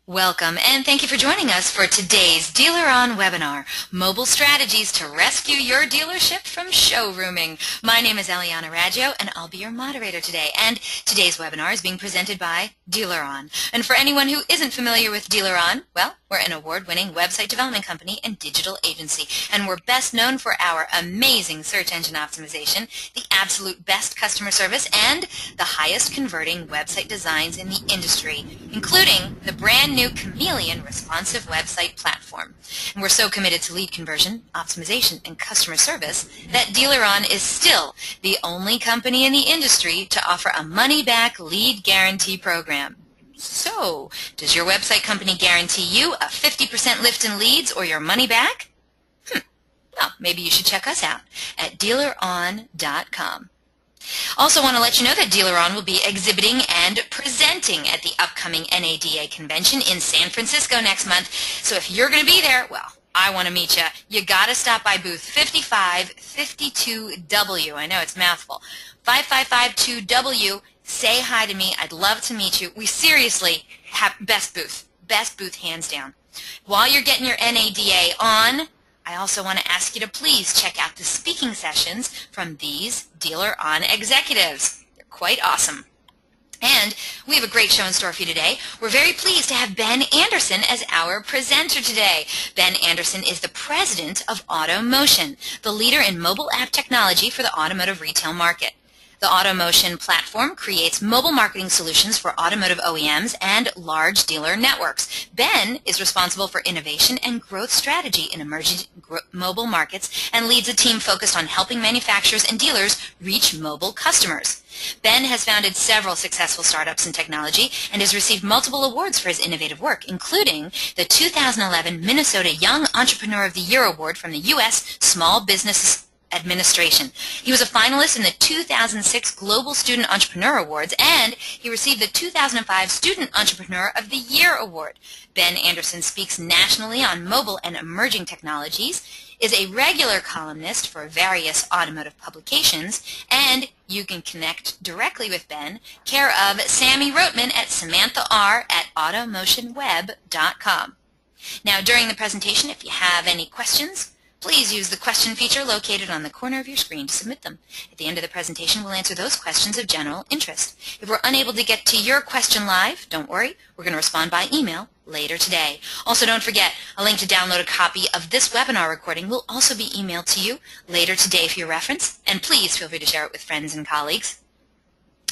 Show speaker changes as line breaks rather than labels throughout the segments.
Welcome, and thank you for joining us for today's Dealer On webinar, Mobile Strategies to Rescue Your Dealership from Showrooming. My name is Eliana Raggio, and I'll be your moderator today. And today's webinar is being presented by Dealer On. And for anyone who isn't familiar with Dealer On, well, we're an award-winning website development company and digital agency, and we're best known for our amazing search engine optimization, the absolute best customer service, and the highest converting website designs in the industry, including the brand new Chameleon responsive website platform. And we're so committed to lead conversion, optimization, and customer service that Dealer On is still the only company in the industry to offer a money-back lead guarantee program. So, does your website company guarantee you a 50% lift in leads or your money back? Well, maybe you should check us out at dealeron.com. Also want to let you know that Dealer On will be exhibiting and presenting at the upcoming NADA convention in San Francisco next month. So if you're going to be there, well, I want to meet you. You got to stop by booth 5552W. I know it's a mouthful. 5552W. Say hi to me. I'd love to meet you. We seriously have best booth hands down. While you're getting your NADA on, I also want to ask you to please check out the speaking sessions from these Dealer On executives. They're quite awesome. And we have a great show in store for you today. We're very pleased to have Ben Anderson as our presenter today. Ben Anderson is the president of AutoMotion, the leader in mobile app technology for the automotive retail market. The AutoMotion platform creates mobile marketing solutions for automotive OEMs and large dealer networks. Ben is responsible for innovation and growth strategy in emerging mobile markets and leads a team focused on helping manufacturers and dealers reach mobile customers. Ben has founded several successful startups in technology and has received multiple awards for his innovative work, including the 2011 Minnesota Young Entrepreneur of the Year Award from the U.S. Small Business Administration. He was a finalist in the 2006 Global Student Entrepreneur Awards, and he received the 2005 Student Entrepreneur of the Year Award. Ben Anderson speaks nationally on mobile and emerging technologies, is a regular columnist for various automotive publications, and you can connect directly with Ben, care of Sammy Roatman at SamanthaR@automotionweb.com. Now, during the presentation, if you have any questions, please use the question feature located on the corner of your screen to submit them. At the end of the presentation, we'll answer those questions of general interest. If we're unable to get to your question live, don't worry. We're going to respond by email later today. Also, don't forget, a link to download a copy of this webinar recording will also be emailed to you later today for your reference, and please feel free to share it with friends and colleagues.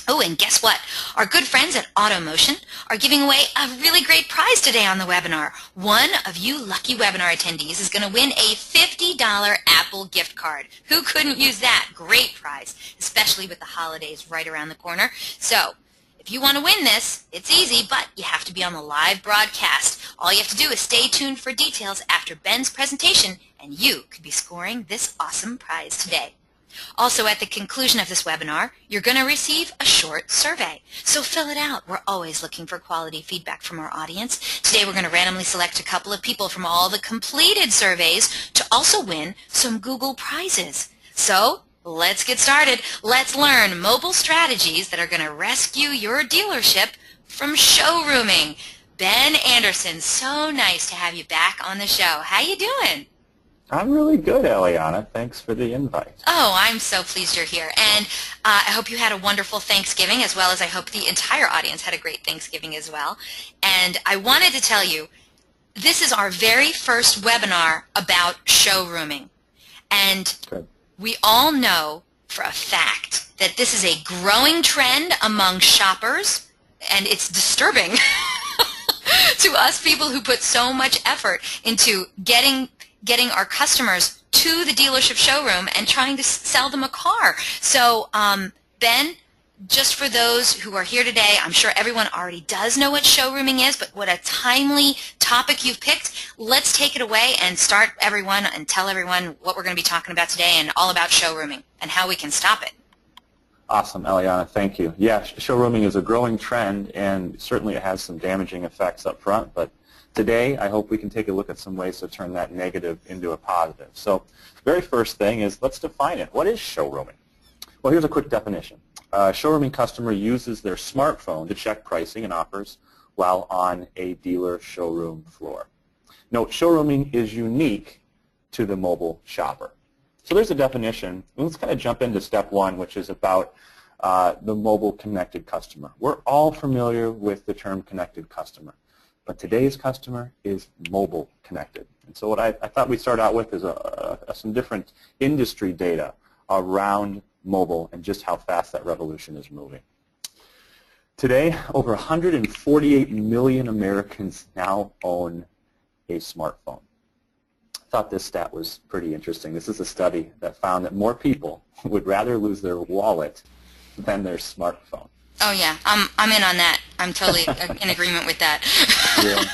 Oh, and guess what? Our good friends at AutoMotion are giving away a really great prize today on the webinar. One of you lucky webinar attendees is going to win a $50 Apple gift card. Who couldn't use that? Great prize, especially with the holidays right around the corner. So, if you want to win this, it's easy, but you have to be on the live broadcast. All you have to do is stay tuned for details after Ben's presentation, and you could be scoring this awesome prize today. Also, at the conclusion of this webinar, you're going to receive a short survey. So fill it out. We're always looking for quality feedback from our audience. Today, we're going to randomly select a couple of people from all the completed surveys to also win some Google prizes. So let's get started. Let's learn mobile strategies that are going to rescue your dealership from showrooming. Ben Anderson, so nice to have you back on the show. How you doing?
I'm really good, Eliana. Thanks for the invite.
Oh, I'm so pleased you're here. And I hope you had a wonderful Thanksgiving, as well as I hope the entire audience had a great Thanksgiving as well. And I wanted to tell you, this is our very first webinar about showrooming. And we all know for a fact that this is a growing trend among shoppers, and it's disturbing to us people who put so much effort into getting our customers to the dealership showroom and trying to sell them a car. So, Ben, just for those who are here today, I'm sure everyone already does know what showrooming is, but what a timely topic you've picked. Let's take it away and start everyone and tell everyone what we're going to be talking about today and all about showrooming and how we can stop it.
Awesome, Eliana. Thank you. Yeah, showrooming is a growing trend, and certainly it has some damaging effects up front, but today, I hope we can take a look at some ways to turn that negative into a positive. So the very first thing is, let's define it. What is showrooming? Well, here's a quick definition. A showrooming customer uses their smartphone to check pricing and offers while on a dealer showroom floor. Note, showrooming is unique to the mobile shopper. So there's a definition. Let's kind of jump into step one, which is about the mobile connected customer. We're all familiar with the term connected customer, but today's customer is mobile connected. And so what I thought we'd start out with is some different industry data around mobile and just how fast that revolution is moving. Today, over 148 million Americans now own a smartphone. I thought this stat was pretty interesting. This is a study that found that more people would rather lose their wallet than their smartphone.
Oh yeah, I'm in on that. I'm totally in agreement with that.
Yeah.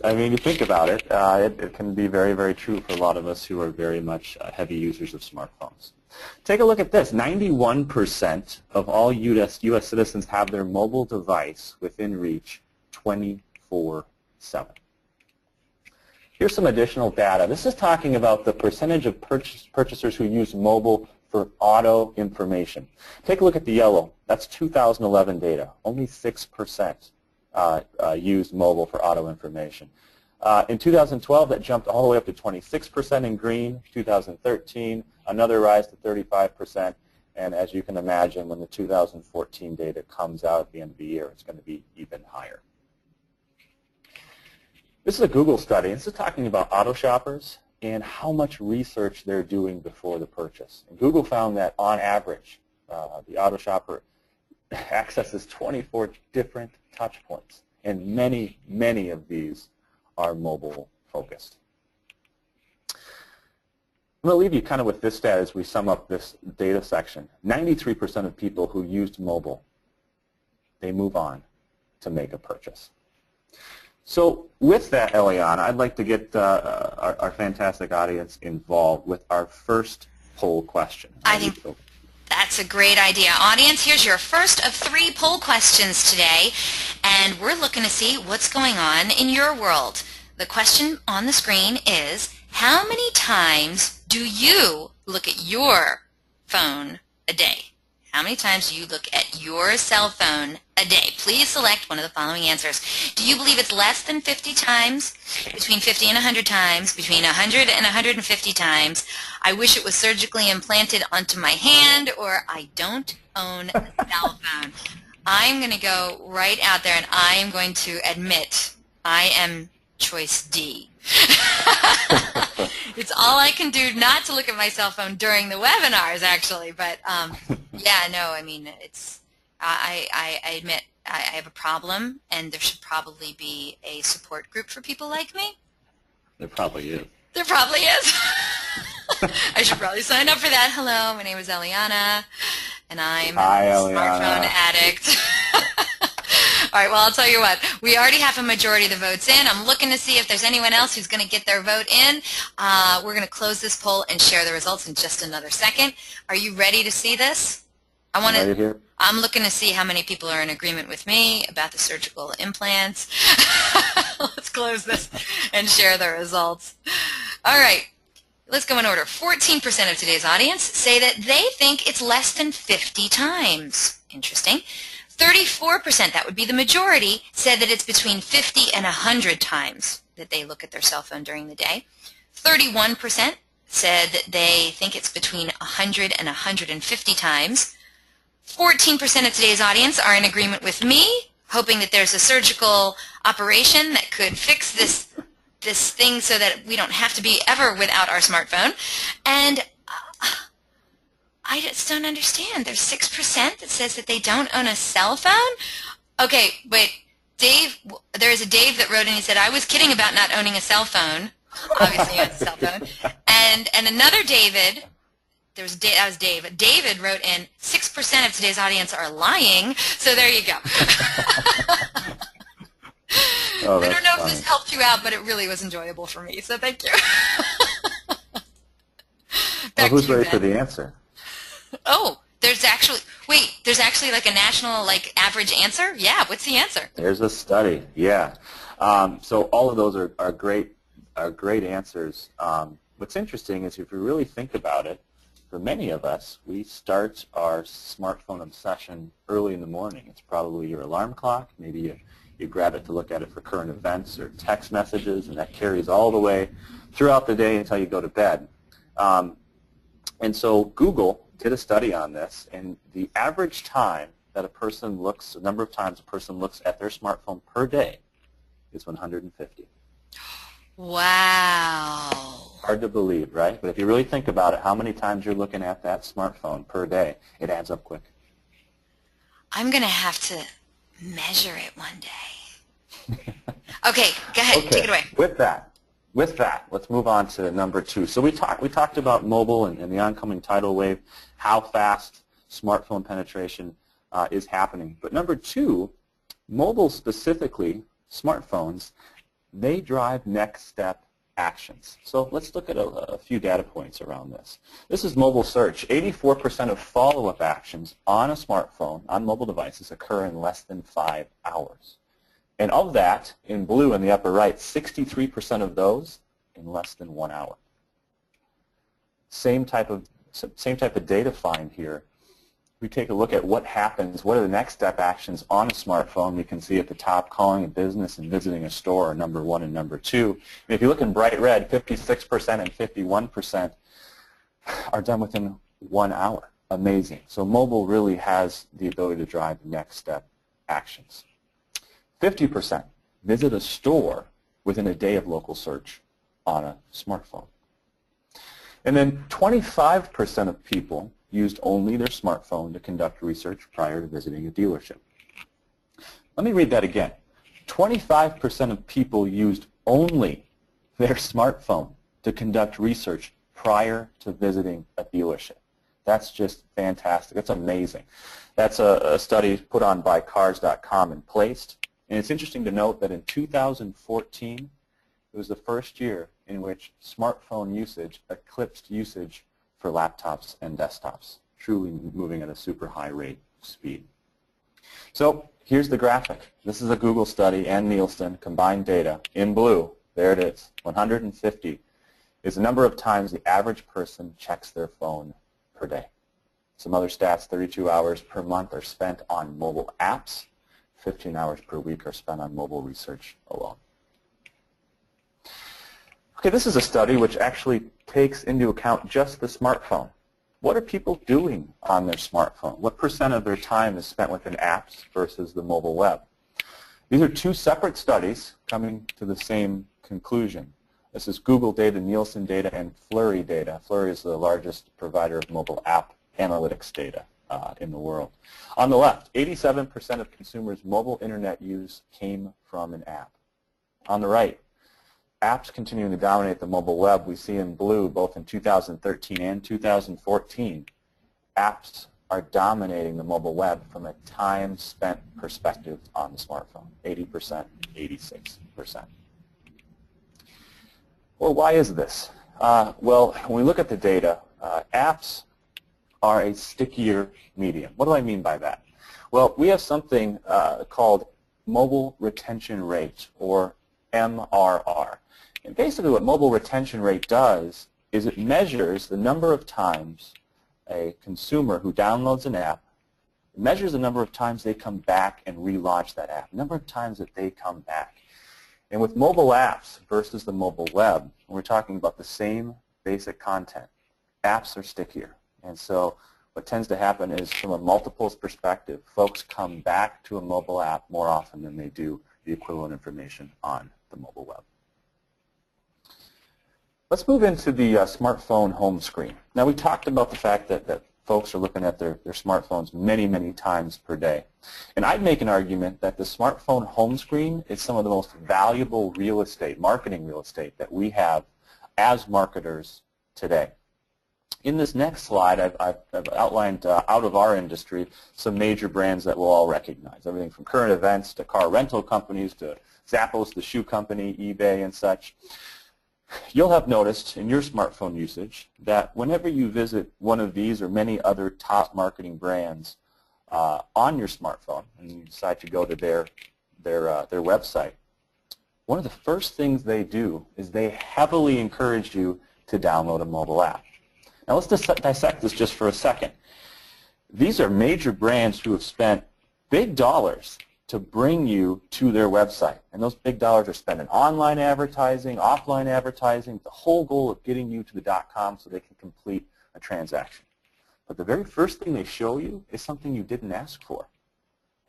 I mean, you think about it, it can be very, very true for a lot of us who are very much heavy users of smartphones. Take a look at this. 91% of all U.S. citizens have their mobile device within reach 24/7. Here's some additional data. This is talking about the percentage of purchasers who use mobile for auto information. Take a look at the yellow. That's 2011 data. Only 6% used mobile for auto information. In 2012, that jumped all the way up to 26% in green. 2013, another rise to 35%. And as you can imagine, when the 2014 data comes out at the end of the year, it's going to be even higher. This is a Google study. This is talking about auto shoppers and how much research they're doing before the purchase. And Google found that on average, the auto shopper accesses 24 different touch points, and many, many of these are mobile focused. I'm going to leave you kind of with this stat as we sum up this data section. 93% of people who used mobile, they move on to make a purchase. So with that, Eliana, I'd like to get our fantastic audience involved with our first poll question.
I think that's a great idea. Audience, here's your first of 3 poll questions today, and we're looking to see what's going on in your world. The question on the screen is, how many times do you look at your phone a day? How many times do you look at your cell phone a day? Please select one of the following answers. Do you believe it's less than 50 times, between 50 and 100 times, between 100 and 150 times, I wish it was surgically implanted onto my hand, or I don't own a cell phone? I'm going to go right out there and I am going to admit I am choice D. It's all I can do not to look at my cell phone during the webinars, actually. But yeah, no, I mean, it's I admit I have a problem, and there should probably be a support group for people like me.
There probably is.
There probably is. I should probably sign up for that. Hello, my name is Eliana, and I'm a smartphone addict. All right, well, I'll tell you what. We already have a majority of the votes in. I'm looking to see if there's anyone else who's going to get their vote in. We're going to close this poll and share the results in just another second. Are you ready to see this? I'm looking to see how many people are in agreement with me about the surgical implants. Let's close this and share the results. All right, let's go in order. 14% of today's audience say that they think it's less than 50 times. Interesting. 34%, that would be the majority, said that it's between 50 and 100 times that they look at their cell phone during the day. 31% said that they think it's between 100 and 150 times. 14% of today's audience are in agreement with me, hoping that there's a surgical operation that could fix this thing so that we don't have to be ever without our smartphone. And I just don't understand. There's 6% that says that they don't own a cell phone. Okay, wait, Dave, there is a Dave that wrote in, he said, I was kidding about not owning a cell phone. Obviously he owns a cell phone. And another David, that was Dave. David wrote in, 6% of today's audience are lying. So there you go.
Oh,
I don't know if this helped you out, but it really was enjoyable for me. So thank you.
Well, who's ready for the answer?
Oh, there's actually like a national like average answer? Yeah, what's the answer?
There's a study, yeah. So all of those are great answers. What's interesting is if you really think about it, for many of us, we start our smartphone obsession early in the morning. It's probably your alarm clock. Maybe You grab it to look at it for current events or text messages, and that carries all the way throughout the day until you go to bed. And so Google did a study on this, and the average time that a person looks, the number of times a person looks at their smartphone per day is 150.
Wow.
Hard to believe, right? But if you really think about it, how many times you're looking at that smartphone per day, it adds up quick.
I'm going to have to measure it one day. Okay, go ahead.
Okay.
Take it away.
With that, let's move on to number 2. So we talked about mobile and the oncoming tidal wave, how fast smartphone penetration is happening. But number 2, mobile specifically, smartphones, they drive next step actions. So let's look at a few data points around this. This is mobile search. 84% of follow-up actions on a smartphone, on mobile devices, occur in less than 5 hours. And of that, in blue in the upper right, 63% of those in less than 1 hour. Same type of data find here. We take a look at what happens, what are the next step actions on a smartphone. We can see at the top, calling a business and visiting a store are number 1 and number 2. And if you look in bright red, 56% and 51% are done within 1 hour. Amazing. So mobile really has the ability to drive next step actions. 50% visit a store within a day of local search on a smartphone. And then 25% of people used only their smartphone to conduct research prior to visiting a dealership. Let me read that again. 25% of people used only their smartphone to conduct research prior to visiting a dealership. That's just fantastic. That's amazing. That's a study put on by Cars.com and placed. And it's interesting to note that in 2014, it was the first year in which smartphone usage eclipsed usage for laptops and desktops, truly moving at a super high rate of speed. So here's the graphic. This is a Google study and Nielsen combined data. In blue, there it is, 150 is the number of times the average person checks their phone per day. Some other stats, 32 hours per month are spent on mobile apps. 15 hours per week are spent on mobile research alone. Okay, this is a study which actually takes into account just the smartphone. What are people doing on their smartphone? What % of their time is spent within apps versus the mobile web? These are 2 separate studies coming to the same conclusion. This is Google data, Nielsen data, and Flurry data. Flurry is the largest provider of mobile app analytics data in the world. On the left, 87% of consumers' mobile internet use came from an app. On the right, apps continuing to dominate the mobile web. We see in blue, both in 2013 and 2014, apps are dominating the mobile web from a time spent perspective on the smartphone, 80%, 86%. Well, why is this? Well, when we look at the data, apps are a stickier medium. What do I mean by that? Well, we have something called mobile retention rate, or MRR. And basically what mobile retention rate does is it measures the number of times a consumer who downloads an app, measures the number of times they come back and relaunch that app, the number of times that they come back. And with mobile apps versus the mobile web, we're talking about the same basic content. Apps are stickier. And so what tends to happen is, from a multiples perspective, folks come back to a mobile app more often than they do the equivalent information on the mobile web. Let's move into the smartphone home screen. Now, we talked about the fact that folks are looking at their smartphones many, many times per day. And I'd make an argument that the smartphone home screen is some of the most valuable real estate, marketing real estate, that we have as marketers today. In this next slide, I've outlined out of our industry some major brands that we'll all recognize, everything from current events to car rental companies to Zappos, the shoe company, eBay, and such. You'll have noticed in your smartphone usage that whenever you visit one of these or many other top marketing brands on your smartphone and you decide to go to their website, one of the first things they do is they heavily encourage you to download a mobile app. Now let's dissect this just for a second. These are major brands who have spent big dollars to bring you to their website. And those big dollars are spent in online advertising, offline advertising, the whole goal of getting you to the .com so they can complete a transaction. But the very first thing they show you is something you didn't ask for.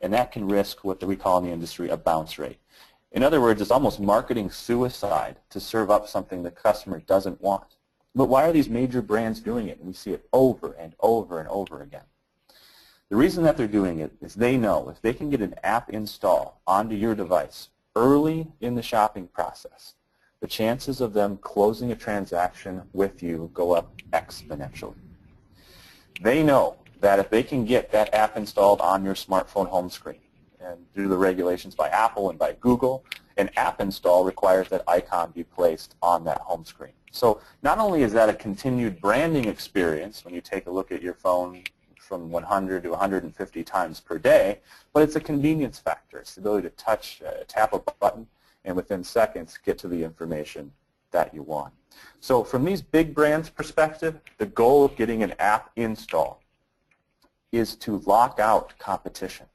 And that can risk what we call in the industry a bounce rate. In other words, it's almost marketing suicide to serve up something the customer doesn't want. But why are these major brands doing it? And we see it over and over and over again. The reason that they're doing it is they know if they can get an app install onto your device early in the shopping process, the chances of them closing a transaction with you go up exponentially. They know that if they can get that app installed on your smartphone home screen, and due to the regulations by Apple and by Google, an app install requires that icon be placed on that home screen. So not only is that a continued branding experience when you take a look at your phone from 100 to 150 times per day, but it's a convenience factor. It's the ability to touch, tap a button, and within seconds get to the information that you want. So from these big brands' perspective, the goal of getting an app install is to lock out competition.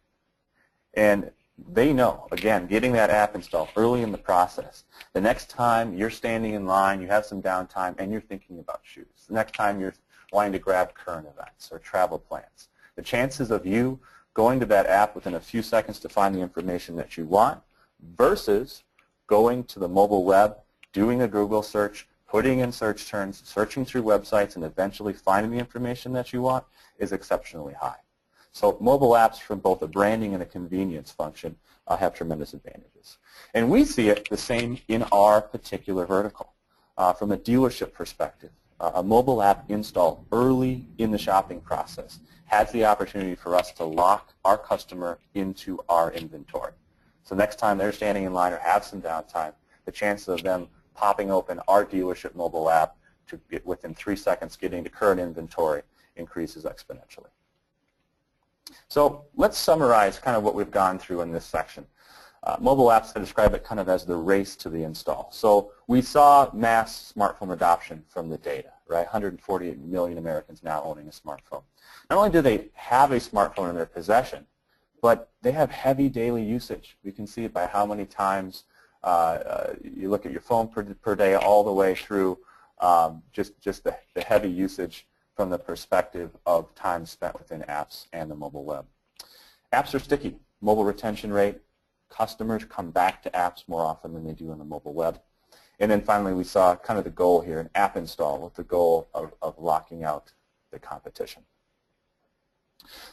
And they know, again, getting that app installed early in the process, the next time you're standing in line, you have some downtime, and you're thinking about shoes. The next time you're wanting to grab current events or travel plans, the chances of you going to that app within a few seconds to find the information that you want versus going to the mobile web, doing a Google search, putting in search terms, searching through websites, and eventually finding the information that you want is exceptionally high. So mobile apps from both a branding and a convenience function have tremendous advantages. And we see it the same in our particular vertical. From a dealership perspective, a mobile app install early in the shopping process has the opportunity for us to lock our customer into our inventory. So next time they're standing in line or have some downtime, the chances of them popping open our dealership mobile app to get within 3 seconds getting to current inventory increases exponentially. So let's summarize kind of what we've gone through in this section. Mobile apps, I describe it kind of as the race to the install. So we saw mass smartphone adoption from the data, right? 148 million Americans now owning a smartphone. Not only do they have a smartphone in their possession, but they have heavy daily usage. We can see it by how many times you look at your phone per day all the way through just the heavy usage from the perspective of time spent within apps and the mobile web. Apps are sticky. Mobile retention rate, customers come back to apps more often than they do on the mobile web. And then finally we saw kind of the goal here, an app install with the goal of locking out the competition.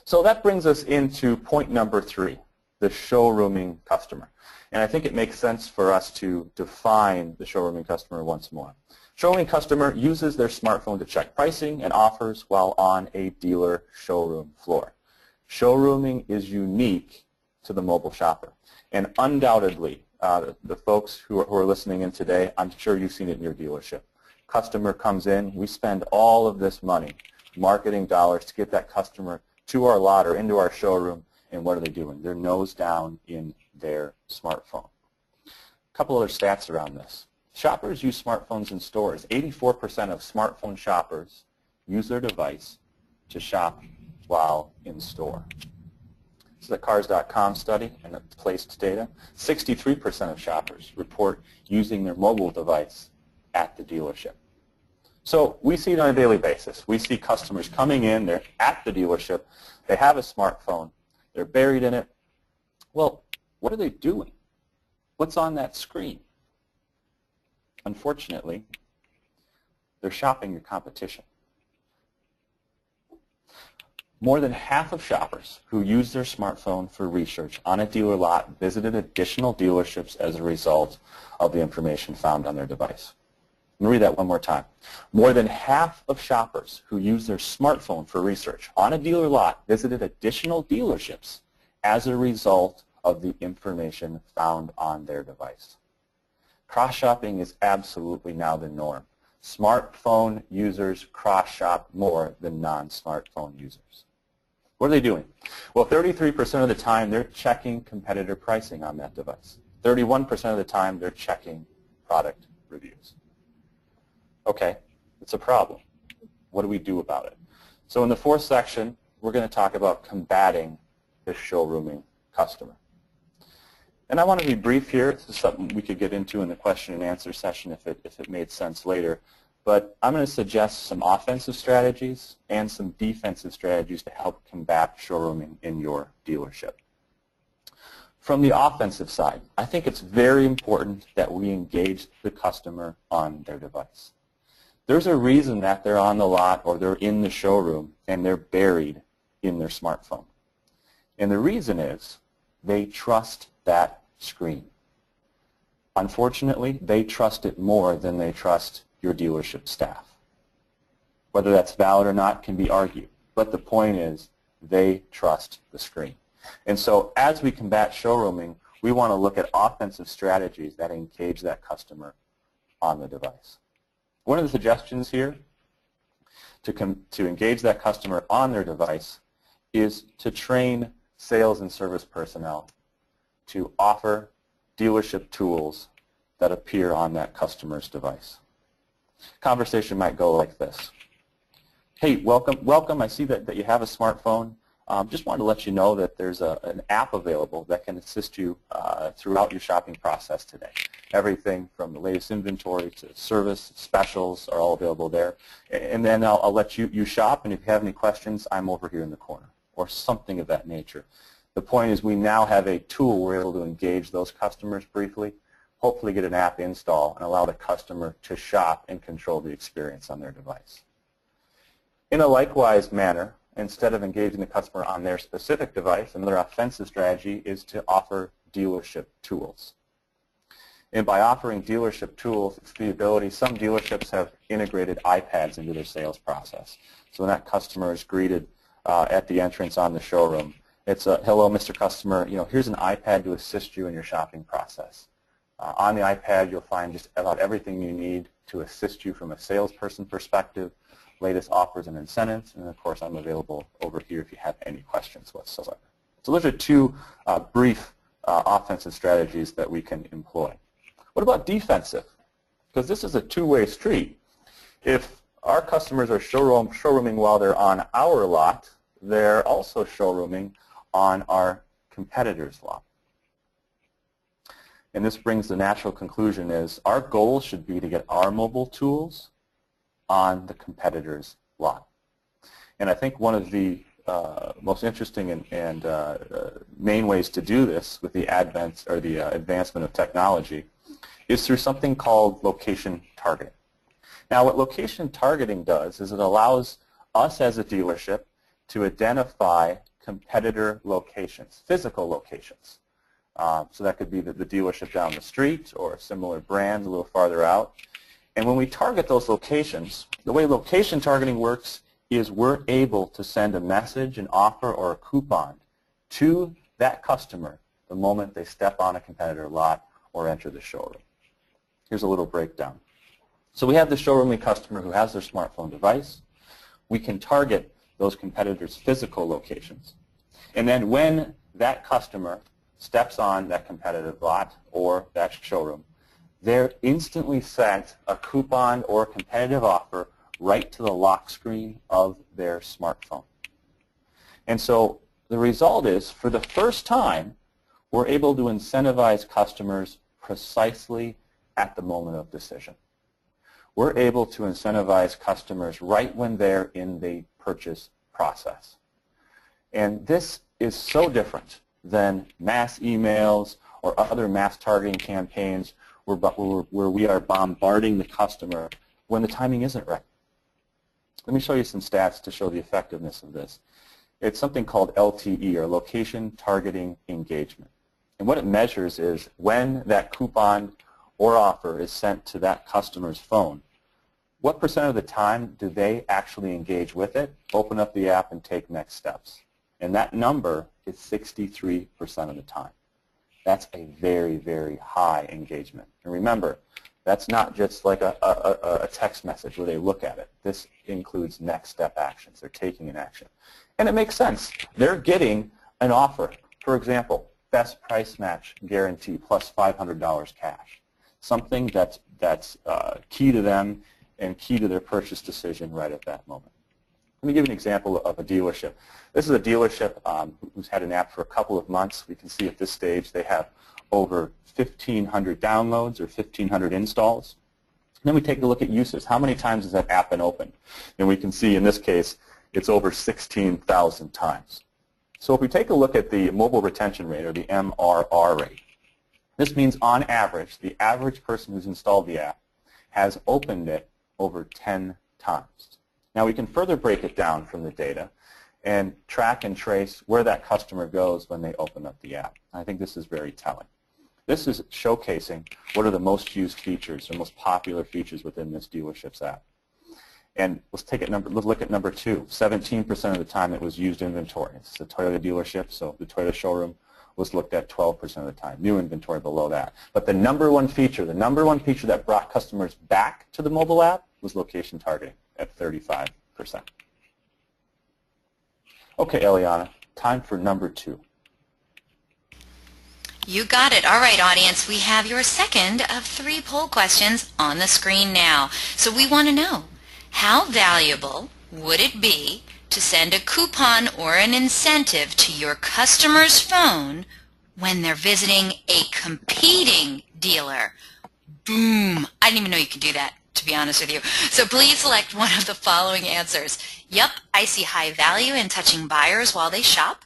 So that brings us into point number 3, the showrooming customer. And I think it makes sense for us to define the showrooming customer once more. Showrooming customer uses their smartphone to check pricing and offers while on a dealer showroom floor. Showrooming is unique to the mobile shopper. And undoubtedly, the folks who are listening in today, I'm sure you've seen it in your dealership. Customer comes in, we spend all of this money, marketing dollars, to get that customer to our lot or into our showroom, and what are they doing? They're nose down in their smartphone. A couple other stats around this. Shoppers use smartphones in stores. 84% of smartphone shoppers use their device to shop while in store. This is a Cars.com study, and it's placed data. 63% of shoppers report using their mobile device at the dealership. So we see it on a daily basis. We see customers coming in, they're at the dealership, they have a smartphone, they're buried in it. Well, what are they doing? What's on that screen? Unfortunately, they're shopping your competition. More than half of shoppers who use their smartphone for research on a dealer lot visited additional dealerships as a result of the information found on their device. Let me read that one more time. More than half of shoppers who use their smartphone for research on a dealer lot visited additional dealerships as a result of the information found on their device. Cross-shopping is absolutely now the norm. Smartphone users cross-shop more than non-smartphone users. What are they doing? Well, 33% of the time they're checking competitor pricing on that device. 31% of the time they're checking product reviews. Okay, it's a problem. What do we do about it? So in the 4th section, we're going to talk about combating the showrooming customer. And I want to be brief here. This is something we could get into in the question and answer session if it made sense later. But I'm going to suggest some offensive strategies and some defensive strategies to help combat showrooming in your dealership. From the offensive side, I think it's very important that we engage the customer on their device. There's a reason that they're on the lot or they're in the showroom and they're buried in their smartphone. And the reason is they trust that screen. Unfortunately, they trust it more than they trust your dealership staff. Whether that's valid or not can be argued, but the point is they trust the screen. And so as we combat showrooming, we want to look at offensive strategies that engage that customer on the device. One of the suggestions here to engage that customer on their device is to train sales and service personnel to offer dealership tools that appear on that customer's device. Conversation might go like this. Hey, welcome. I see that you have a smartphone. Just wanted to let you know that there's an app available that can assist you throughout your shopping process today. Everything from the latest inventory to service, specials are all available there. And then I'll let you shop, and if you have any questions, I'm over here in the corner, or something of that nature. The point is we now have a tool we're able to engage those customers briefly, hopefully get an app install, and allow the customer to shop and control the experience on their device. In a likewise manner, instead of engaging the customer on their specific device, another offensive strategy is to offer dealership tools. And by offering dealership tools, it's the ability, some dealerships have integrated iPads into their sales process. So when that customer is greeted at the entrance on the showroom, it's a, hello, Mr. Customer, here's an iPad to assist you in your shopping process. On the iPad, you'll find just about everything you need to assist you from a salesperson perspective, latest offers and incentives, and of course I'm available over here if you have any questions whatsoever. So those are two brief offensive strategies that we can employ. What about defensive? Because this is a two-way street. If our customers are showrooming while they're on our lot, they're also showrooming on our competitor's lot. And this brings the natural conclusion is our goal should be to get our mobile tools on the competitor's lot. And I think one of the most interesting and main ways to do this with the advancement of technology is through something called location targeting. Now what location targeting does is it allows us as a dealership to identify competitor locations, physical locations. So that could be the dealership down the street or a similar brand a little farther out. And when we target those locations, the way location targeting works is we're able to send a message, an offer, or a coupon to that customer the moment they step on a competitor lot or enter the showroom. Here's a little breakdown. So we have the showrooming customer who has their smartphone device. We can target those competitors' physical locations. And then when that customer steps on that competitive lot or that showroom, they're instantly sent a coupon or a competitive offer right to the lock screen of their smartphone. And so the result is, for the first time, we're able to incentivize customers precisely at the moment of decision. We're able to incentivize customers right when they're in the purchase process. And this is so different than mass emails or other mass targeting campaigns where we are bombarding the customer when the timing isn't right. Let me show you some stats to show the effectiveness of this. It's something called LTE, or Location Targeting Engagement. And what it measures is when that coupon or offer is sent to that customer's phone, what % of the time do they actually engage with it, open up the app, and take next steps? And that number is 63% of the time. That's a very, very high engagement. And remember, that's not just like a text message where they look at it. This includes next step actions. They're taking an action. And it makes sense. They're getting an offer. For example, best price match guarantee plus $500 cash. Something that's key to them and key to their purchase decision right at that moment. Let me give you an example of a dealership. This is a dealership who's had an app for a couple of months. We can see at this stage they have over 1,500 downloads or 1,500 installs. Then we take a look at uses. How many times has that app been opened? And we can see in this case it's over 16,000 times. So if we take a look at the mobile retention rate, or the MRR rate, this means on average, the average person who's installed the app has opened it over 10 times. Now we can further break it down from the data and track and trace where that customer goes when they open up the app. I think this is very telling. This is showcasing what are the most used features or most popular features within this dealership's app. And let's look at number 2. 17% of the time it was used inventory. It's a Toyota dealership, so the Toyota showroom was looked at 12% of the time. New inventory below that. But the number one feature that brought customers back to the mobile app was location targeting at 35%. Okay, Eliana, time for number 2.
You got it. All right, audience, we have your second of 3 poll questions on the screen now. So we want to know, how valuable would it be to send a coupon or an incentive to your customer's phone when they're visiting a competing dealer? Boom! I didn't even know you could do that, to be honest with you. So please select one of the following answers. Yup, I see high value in touching buyers while they shop.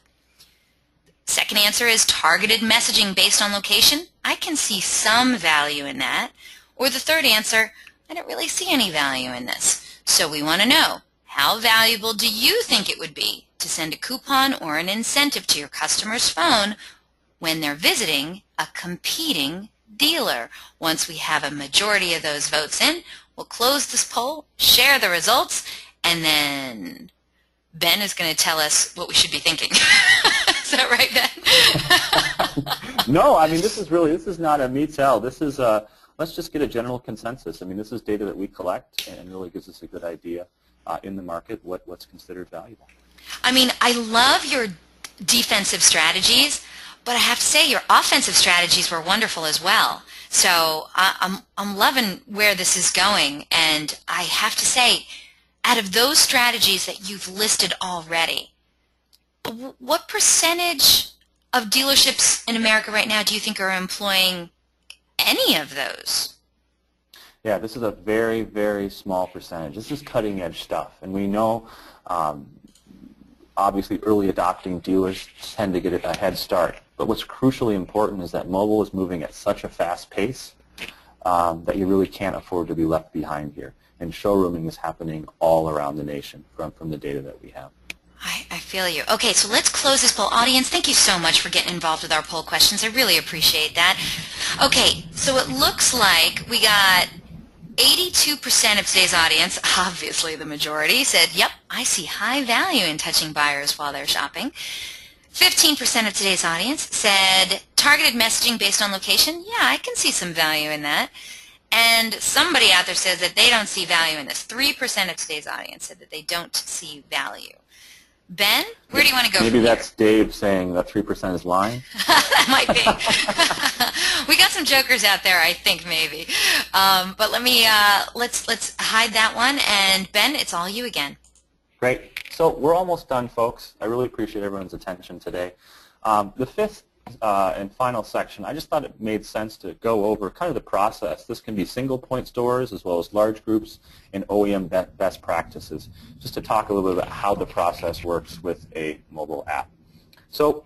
Second answer is targeted messaging based on location. I can see some value in that. Or the third answer, I don't really see any value in this. So we want to know, how valuable do you think it would be to send a coupon or an incentive to your customer's phone when they're visiting a competing dealer? Once we have a majority of those votes in, we'll close this poll, share the results, and then Ben is going to tell us what we should be thinking. Is that right, Ben?
No, I mean, this is not a me tell. This is let's just get a general consensus. I mean, this is data that we collect and really gives us a good idea in the market what's considered valuable.
I mean, I love your defensive strategies, but I have to say your offensive strategies were wonderful as well. So I'm loving where this is going, and I have to say, out of those strategies that you've listed already, what percentage of dealerships in America right now do you think are employing any of those?
Yeah, this is a very, very small percentage. This is cutting edge stuff, and we know obviously early adopting dealers tend to get a head start. But what's crucially important is that mobile is moving at such a fast pace that you really can't afford to be left behind here. And showrooming is happening all around the nation from the data that we have.
I feel you. Okay, so let's close this poll. Audience, thank you so much for getting involved with our poll questions. I really appreciate that. Okay, so it looks like we got 82% of today's audience, obviously the majority, said, yep, I see high value in touching buyers while they're shopping. 15% of today's audience said targeted messaging based on location. Yeah, I can see some value in that. And somebody out there says that they don't see value in this. 3% of today's audience said that they don't see value. Ben, where do you want to go
Maybe
from here?
that's Dave saying that 3% is lying.
That might be. We got some jokers out there, I think, maybe. But let's hide that one. And Ben, it's all you again.
Great. So we're almost done, folks. I really appreciate everyone's attention today. The fifth and final section, I just thought it made sense to go over kind of the process. This can be single point stores as well as large groups and OEM best practices, just to talk a little bit about how the process works with a mobile app. So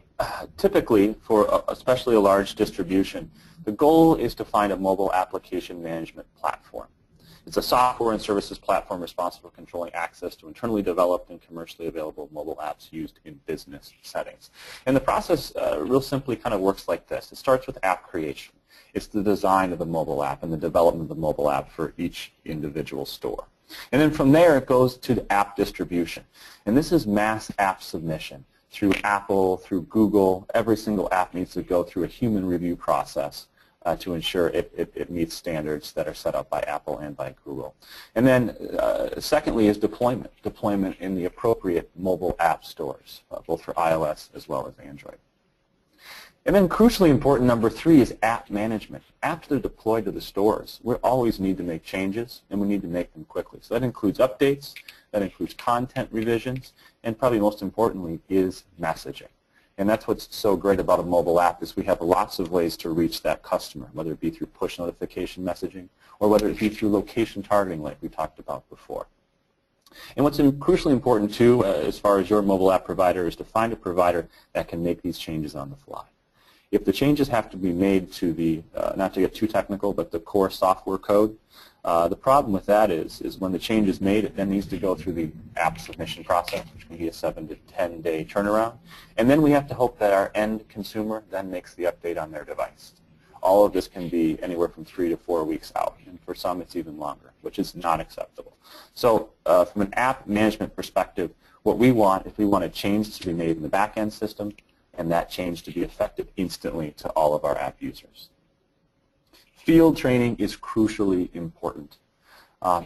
typically, for especially a large distribution, the goal is to find a mobile application management platform. It's a software and services platform responsible for controlling access to internally developed and commercially available mobile apps used in business settings. And the process real simply kind of works like this. It starts with app creation. It's the design of the mobile app and the development of the mobile app for each individual store. And then from there it goes to the app distribution. And this is mass app submission through Apple, through Google. Every single app needs to go through a human review process to ensure it meets standards that are set up by Apple and by Google. And then secondly is deployment in the appropriate mobile app stores, both for iOS as well as Android. And then crucially important, number 3, is app management. Apps that are deployed to the stores, we always need to make changes, and we need to make them quickly. So that includes updates, that includes content revisions, and probably most importantly is messaging. And that's what's so great about a mobile app is we have lots of ways to reach that customer, whether it be through push notification messaging or whether it be through location targeting like we talked about before. And what's crucially important too, as far as your mobile app provider, is to find a provider that can make these changes on the fly. If the changes have to be made to the, not to get too technical, but the core software code, the problem with that is when the change is made, it then needs to go through the app submission process, which can be a 7 to 10 day turnaround. And then we have to hope that our end consumer then makes the update on their device. All of this can be anywhere from 3 to 4 weeks out, and for some it's even longer, which is not acceptable. So from an app management perspective, what we want is we want a change to be made in the back-end system, and that change to be effective instantly to all of our app users. Field training is crucially important.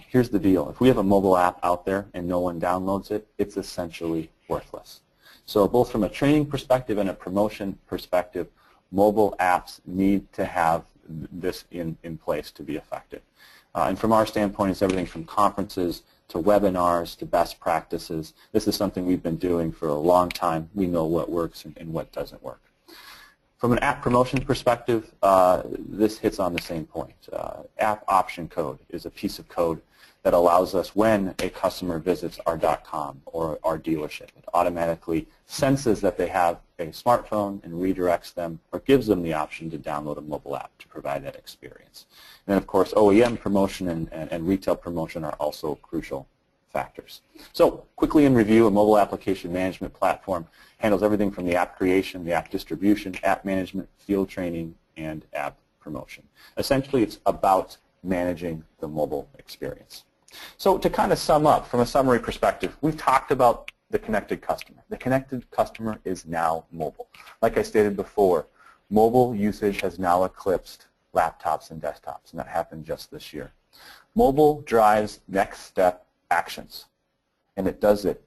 Here's the deal. If we have a mobile app out there and no one downloads it, it's essentially worthless. So both from a training perspective and a promotion perspective, mobile apps need to have this in place to be effective. And from our standpoint, it's everything from conferences to webinars to best practices. This is something we've been doing for a long time. We know what works and what doesn't work. From an app promotion perspective, this hits on the same point. App option code is a piece of code that allows us, when a customer visits our .com or our dealership, it automatically senses that they have a smartphone and redirects them or gives them the option to download a mobile app to provide that experience. And then, of course, OEM promotion and retail promotion are also crucial factors. So quickly in review, a mobile application management platform handles everything from the app creation, the app distribution, app management, field training, and app promotion. Essentially, it's about managing the mobile experience. So to kind of sum up, from a summary perspective, we've talked about the connected customer. The connected customer is now mobile. Like I stated before, mobile usage has now eclipsed laptops and desktops, and that happened just this year. Mobile drives next step actions, and it does it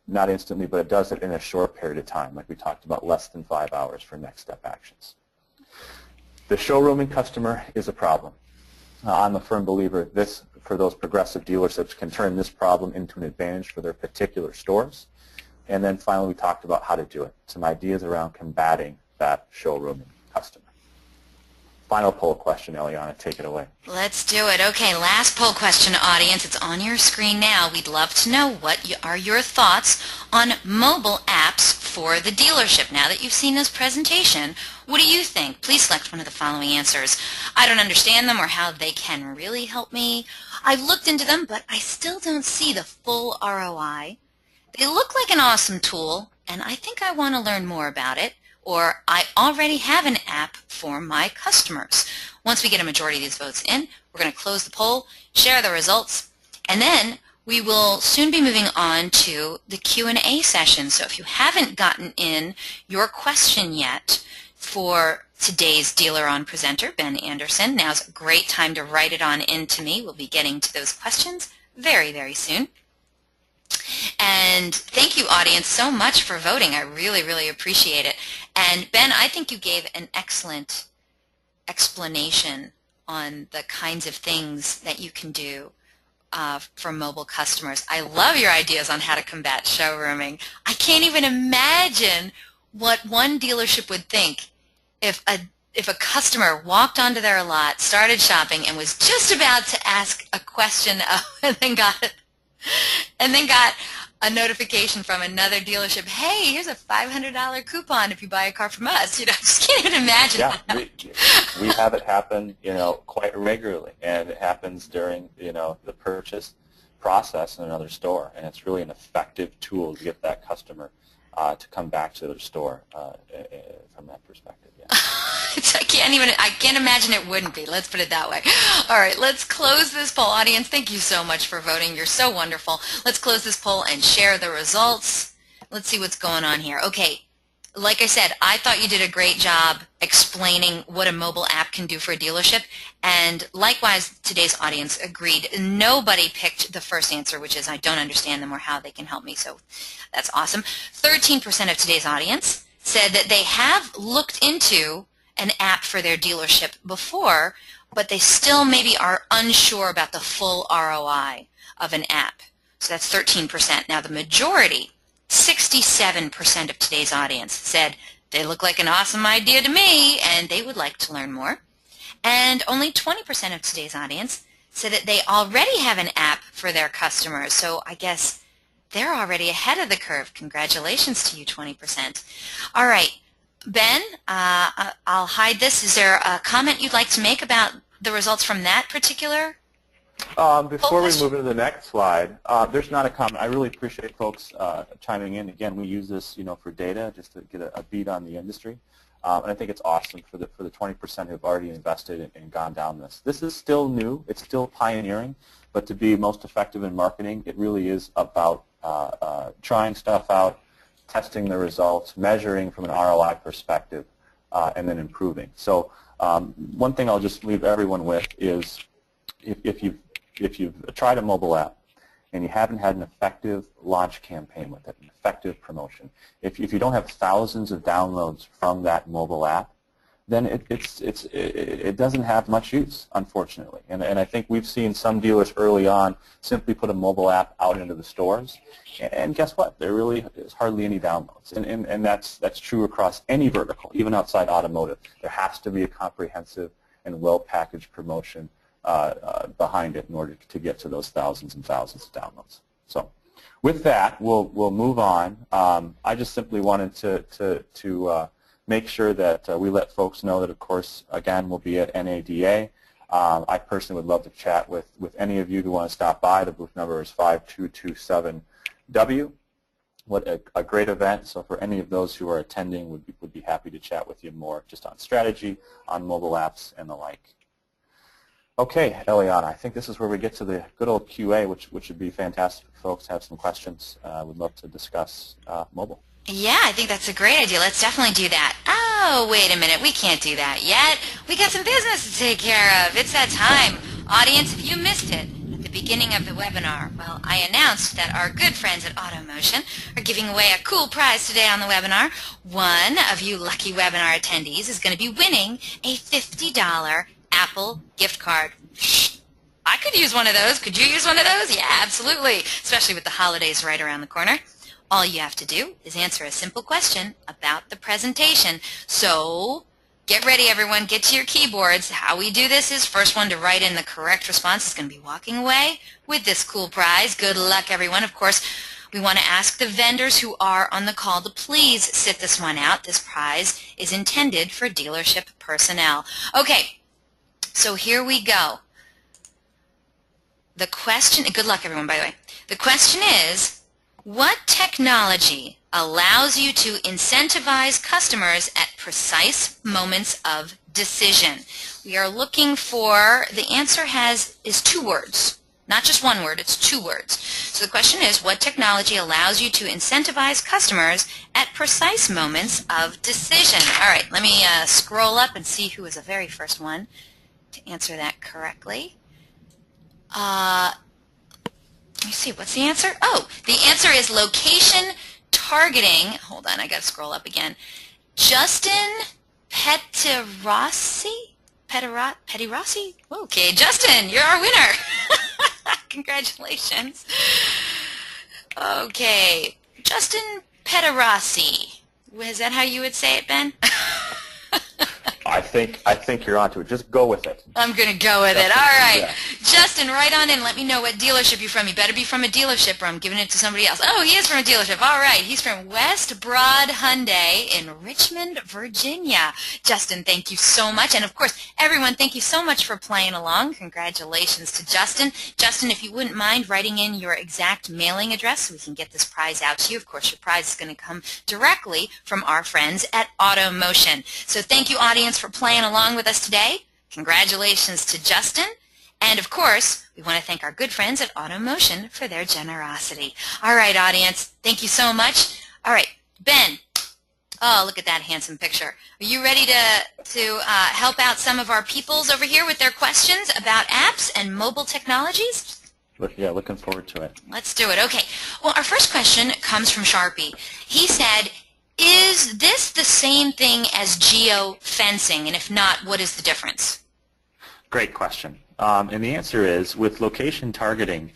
not instantly, but it does it in a short period of time, like we talked about, less than 5 hours for next step actions. The showrooming customer is a problem. I'm a firm believer this, for those progressive dealerships, can turn this problem into an advantage for their particular stores. And then finally, we talked about how to do it, some ideas around combating that showrooming customer. Final poll question, Eliana, take it away.
Let's do it. Okay, last poll question, audience. It's on your screen now. We'd love to know what are your thoughts on mobile apps for the dealership. Now that you've seen this presentation, what do you think? Please select one of the following answers. I don't understand them or how they can really help me. I've looked into them, but I still don't see the full ROI. They look like an awesome tool, and I think I want to learn more about it. Or I already have an app for my customers. Once we get a majority of these votes in, we're going to close the poll, share the results, and then we will soon be moving on to the Q&A session. So if you haven't gotten in your question yet for today's Dealer On presenter, Ben Anderson, now's a great time to write it on in to me. We'll be getting to those questions very, very soon. And thank you, audience, so much for voting. I really, really appreciate it. And Ben, I think you gave an excellent explanation on the kinds of things that you can do for mobile customers. I love your ideas on how to combat showrooming. I can't even imagine what one dealership would think if a customer walked onto their lot, started shopping, and was just about to ask a question and then got a notification from another dealership, hey, here's a $500 coupon if you buy a car from us. You know, I just can't even imagine
yeah,
that.
we have it happen, quite regularly, and it happens during, the purchase process in another store, and it's really an effective tool to get that customer to come back to their store from that perspective. Yeah.
I can't imagine it wouldn't be. Let's put it that way. All right, let's close this poll. Audience, thank you so much for voting. You're so wonderful. Let's close this poll and share the results. Let's see what's going on here. Okay, like I said, I thought you did a great job explaining what a mobile app can do for a dealership, and likewise, today's audience agreed. Nobody picked the first answer, which is I don't understand them or how they can help me, so that's awesome. 13% of today's audience said that they have looked into an app for their dealership before, but they still maybe are unsure about the full ROI of an app. So that's 13%. Now the majority 67% of today's audience said they look like an awesome idea to me and they would like to learn more. And only 20% of today's audience said that they already have an app for their customers. So I guess they're already ahead of the curve. Congratulations to you, 20%. All right, Ben, I'll hide this. Is there a comment you'd like to make about the results from that particular
Before we move into the next slide, there's not a comment. I really appreciate folks chiming in. Again, we use this, for data just to get a beat on the industry, and I think it's awesome for the 20% who've already invested and gone down this. This is still new. It's still pioneering, but to be most effective in marketing, it really is about trying stuff out, testing the results, measuring from an ROI perspective, and then improving. So one thing I'll just leave everyone with is if you've tried a mobile app and you haven't had an effective launch campaign with it, an effective promotion, if you don't have thousands of downloads from that mobile app, then it doesn't have much use, unfortunately. And I think we've seen some dealers early on simply put a mobile app out into the stores, and guess what? There really is hardly any downloads. And that's true across any vertical, even outside automotive. There has to be a comprehensive and well-packaged promotion behind it in order to get to those thousands and thousands of downloads. So with that, we'll move on. I just simply wanted to make sure that we let folks know that, of course, again, we'll be at NADA. I personally would love to chat with any of you who want to stop by. The booth number is 5227W. What a great event. So for any of those who are attending, would be happy to chat with you more just on strategy, on mobile apps, and the like. Okay, Eliana, I think this is where we get to the good old QA, which would be fantastic if folks have some questions. We'd love to discuss mobile.
Yeah, I think that's a great idea. Let's definitely do that. Oh, wait a minute. We can't do that yet. We got some business to take care of. It's that time. Audience, if you missed it at the beginning of the webinar, well, I announced that our good friends at AutoMotion are giving away a cool prize today on the webinar. One of you lucky webinar attendees is going to be winning a $50 Apple gift card. I could use one of those. Could you use one of those? Yeah, absolutely, especially with the holidays right around the corner. All you have to do is answer a simple question about the presentation. So get ready, everyone. Get to your keyboards. How we do this is first one to write in the correct response is going to be walking away with this cool prize. Good luck, everyone. Of course, we want to ask the vendors who are on the call to please sit this one out. This prize is intended for dealership personnel. Okay, so here we go. The question, good luck, everyone, by the way. The question is, what technology allows you to incentivize customers at precise moments of decision? We are looking for, the answer is 2 words. Not just 1 word, it's 2 words. So the question is, what technology allows you to incentivize customers at precise moments of decision? All right, let me scroll up and see who was the very first one to answer that correctly. Let me see, what's the answer? Oh, the answer is location targeting. Hold on, I got to scroll up again. Justin Pettirossi? Pettirossi? Okay, Justin, you're our winner. Congratulations. Okay, Justin Pettirossi. Is that how you would say it, Ben?
I think you're onto it. Just go with it.
I'm going to go with it. All right. Yeah. Justin, right on in. Let me know what dealership you're from. You better be from a dealership or I'm giving it to somebody else. Oh, he is from a dealership. All right. He's from West Broad Hyundai in Richmond, Virginia. Justin, thank you so much. And, of course, everyone, thank you so much for playing along. Congratulations to Justin. Justin, if you wouldn't mind writing in your exact mailing address so we can get this prize out to you. Of course, your prize is going to come directly from our friends at AutoMotion. So thank you, audience, for playing along with us today. Congratulations to Justin. And of course, we want to thank our good friends at AutoMotion for their generosity. All right, audience, thank you so much. All right, Ben. Oh, look at that handsome picture. Are you ready to help out some of our peoples over here with their questions about apps and mobile technologies?
Yeah, looking forward to it.
Let's do it. Okay. Well, our first question comes from Sharpie. He said, is this the same thing as geofencing? And if not, what is the difference?
Great question. And the answer is, with location targeting,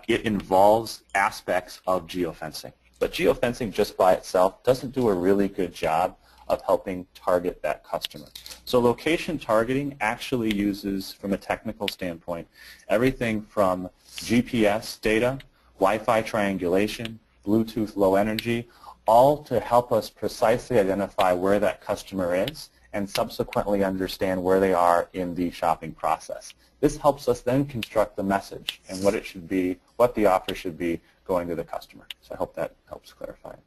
it involves aspects of geofencing. But geofencing just by itself doesn't do a really good job of helping target that customer. So location targeting actually uses, from a technical standpoint, everything from GPS data, Wi-Fi triangulation, Bluetooth low energy, all to help us precisely identify where that customer is and subsequently understand where they are in the shopping process. This helps us then construct the message and what it should be, what the offer should be going to the customer. So I hope that helps clarify it.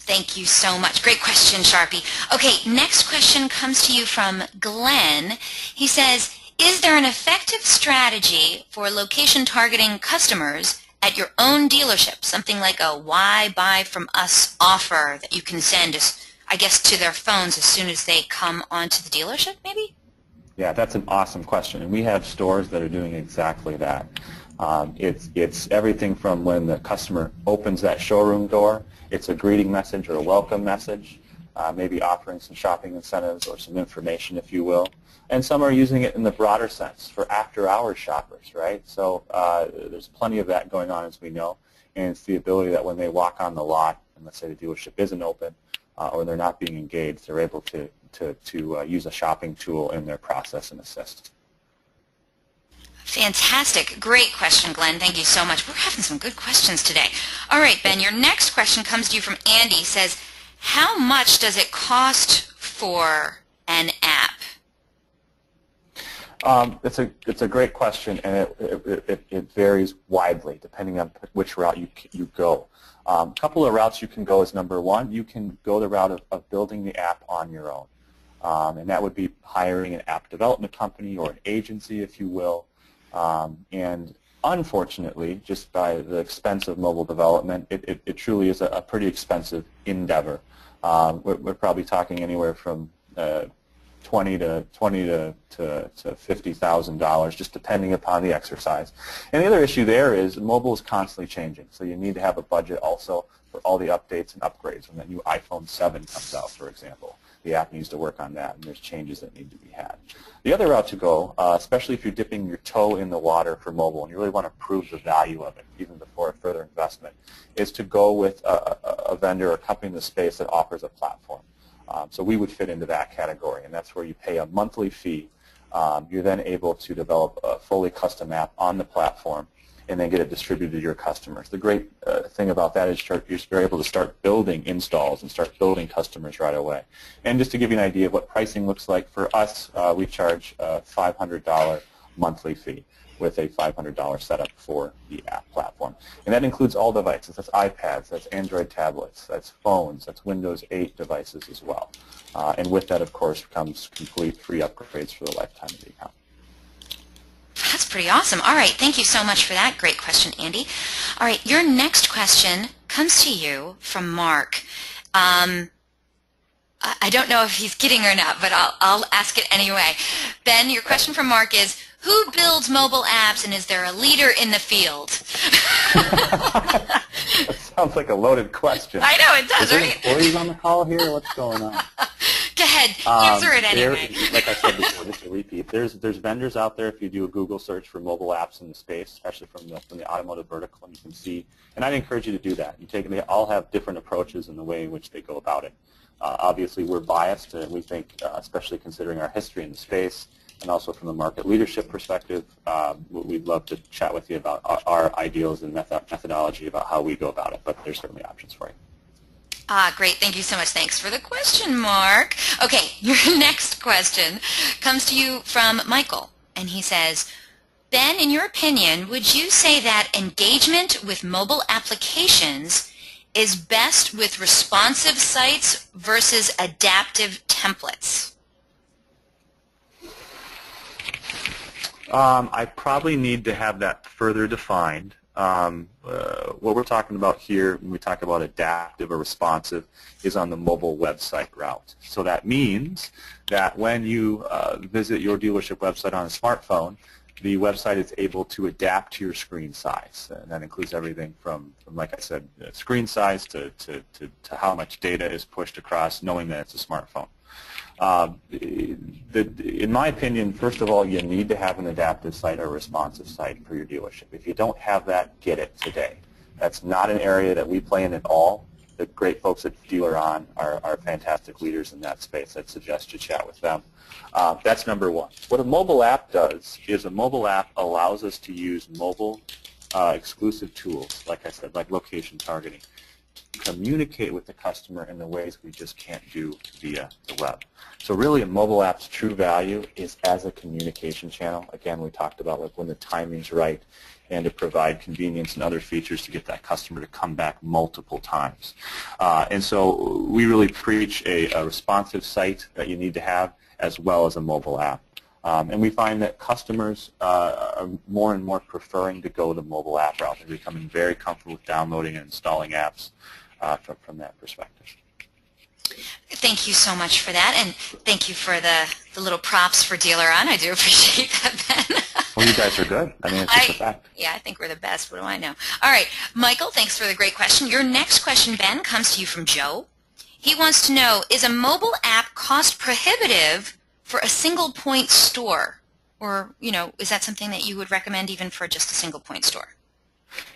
Thank you so much. Great question, Sharpie. Okay, next question comes to you from Glenn. He says, is there an effective strategy for location targeting customers at your own dealership? Something like a why buy from us offer that you can send, I guess, to their phones as soon as they come onto the dealership, maybe?
Yeah, that's an awesome question, and we have stores that are doing exactly that. It's everything from when the customer opens that showroom door, it's a greeting message or a welcome message, maybe offering some shopping incentives or some information, if you will. And some are using it in the broader sense for after-hours shoppers, right? So there's plenty of that going on, as we know, and it's the ability that when they walk on the lot, and let's say the dealership isn't open or they're not being engaged, they're able to use a shopping tool in their process and assist.
Fantastic. Great question, Glenn. Thank you so much. We're having some good questions today. All right, Ben, your next question comes to you from Andy. It says, how much does it cost for an app?
It's a great question, and it varies widely depending on which route you go. A couple of routes you can go is, number one, you can go the route of building the app on your own. And that would be hiring an app development company or an agency, if you will. And unfortunately, just by the expense of mobile development, it truly is a pretty expensive endeavor. We're probably talking anywhere from $20,000 to $50,000, just depending upon the exercise. And the other issue there is mobile is constantly changing, so you need to have a budget also for all the updates and upgrades. When that new iPhone 7 comes out, for example, the app needs to work on that, and there's changes that need to be had. The other route to go, especially if you're dipping your toe in the water for mobile and you really want to prove the value of it, even before further investment, is to go with a vendor or a company in the space that offers a platform. So we would fit into that category, and that's where you pay a monthly fee. You're then able to develop a fully custom app on the platform and then get it distributed to your customers. The great thing about that is you're able to start building installs and start building customers right away. And just to give you an idea of what pricing looks like, for us, we charge a $500 monthly fee with a $500 setup for the app platform. And that includes all devices. That's iPads, that's Android tablets, that's phones, that's Windows 8 devices as well. And with that, of course, comes complete free upgrades for the lifetime of the account.
That's pretty awesome. All right, thank you so much for that great question, Andy. All right, your next question comes to you from Mark. I don't know if he's kidding or not, but I'll ask it anyway. Ben, your question from Mark is, who builds mobile apps, and is there a leader in the field?
That sounds like a loaded question.
I know, it does, right?
Is there employees on the call here? What's going on?
Go ahead, answer it anyway.
Like I said before, just to repeat, there's vendors out there. If you do a Google search for mobile apps in the space, especially from the automotive vertical, and you can see, and I'd encourage you to do that. They all have different approaches in the way in which they go about it. Obviously, we're biased, and we think, especially considering our history in the space, and also from the market leadership perspective, we'd love to chat with you about our ideals and methodology about how we go about it, but there's certainly options for you.
Great. Thank you so much. Thanks for the question, Mark. Okay, your next question comes to you from Michael, and he says, Ben, in your opinion, would you say that engagement with mobile applications is best with responsive sites versus adaptive templates?
I probably need to have that further defined. What we're talking about here when we talk about adaptive or responsive is on the mobile website route. So that means that when you visit your dealership website on a smartphone, the website is able to adapt to your screen size. And that includes everything from like I said, screen size to how much data is pushed across, knowing that it's a smartphone. In my opinion, first of all, you need to have an adaptive site or a responsive site for your dealership. If you don't have that, get it today. That's not an area that we play in at all. the great folks at Dealer On are fantastic leaders in that space. I'd suggest you chat with them. That's number one. What a mobile app does is a mobile app allows us to use mobile exclusive tools, like I said, like location targeting, communicate with the customer in the ways we just can't do via the web. So really a mobile app's true value is as a communication channel. Again, we talked about like when the timing's right and to provide convenience and other features to get that customer to come back multiple times. And so we really preach a responsive site that you need to have as well as a mobile app. And we find that customers are more and more preferring to go the mobile app route. They're becoming very comfortable with downloading and installing apps from that perspective.
Thank you so much for that, and thank you for the little props for Dealer On. I do appreciate that, Ben.
Well, you guys are good. I mean, it's just a fact.
Yeah, I think we're the best. What do I know? All right, Michael, thanks for the great question. Your next question, Ben, comes to you from Joe. He wants to know, is a mobile app cost prohibitive for a single point store? Or, you know, is that something that you would recommend even for just a single point store?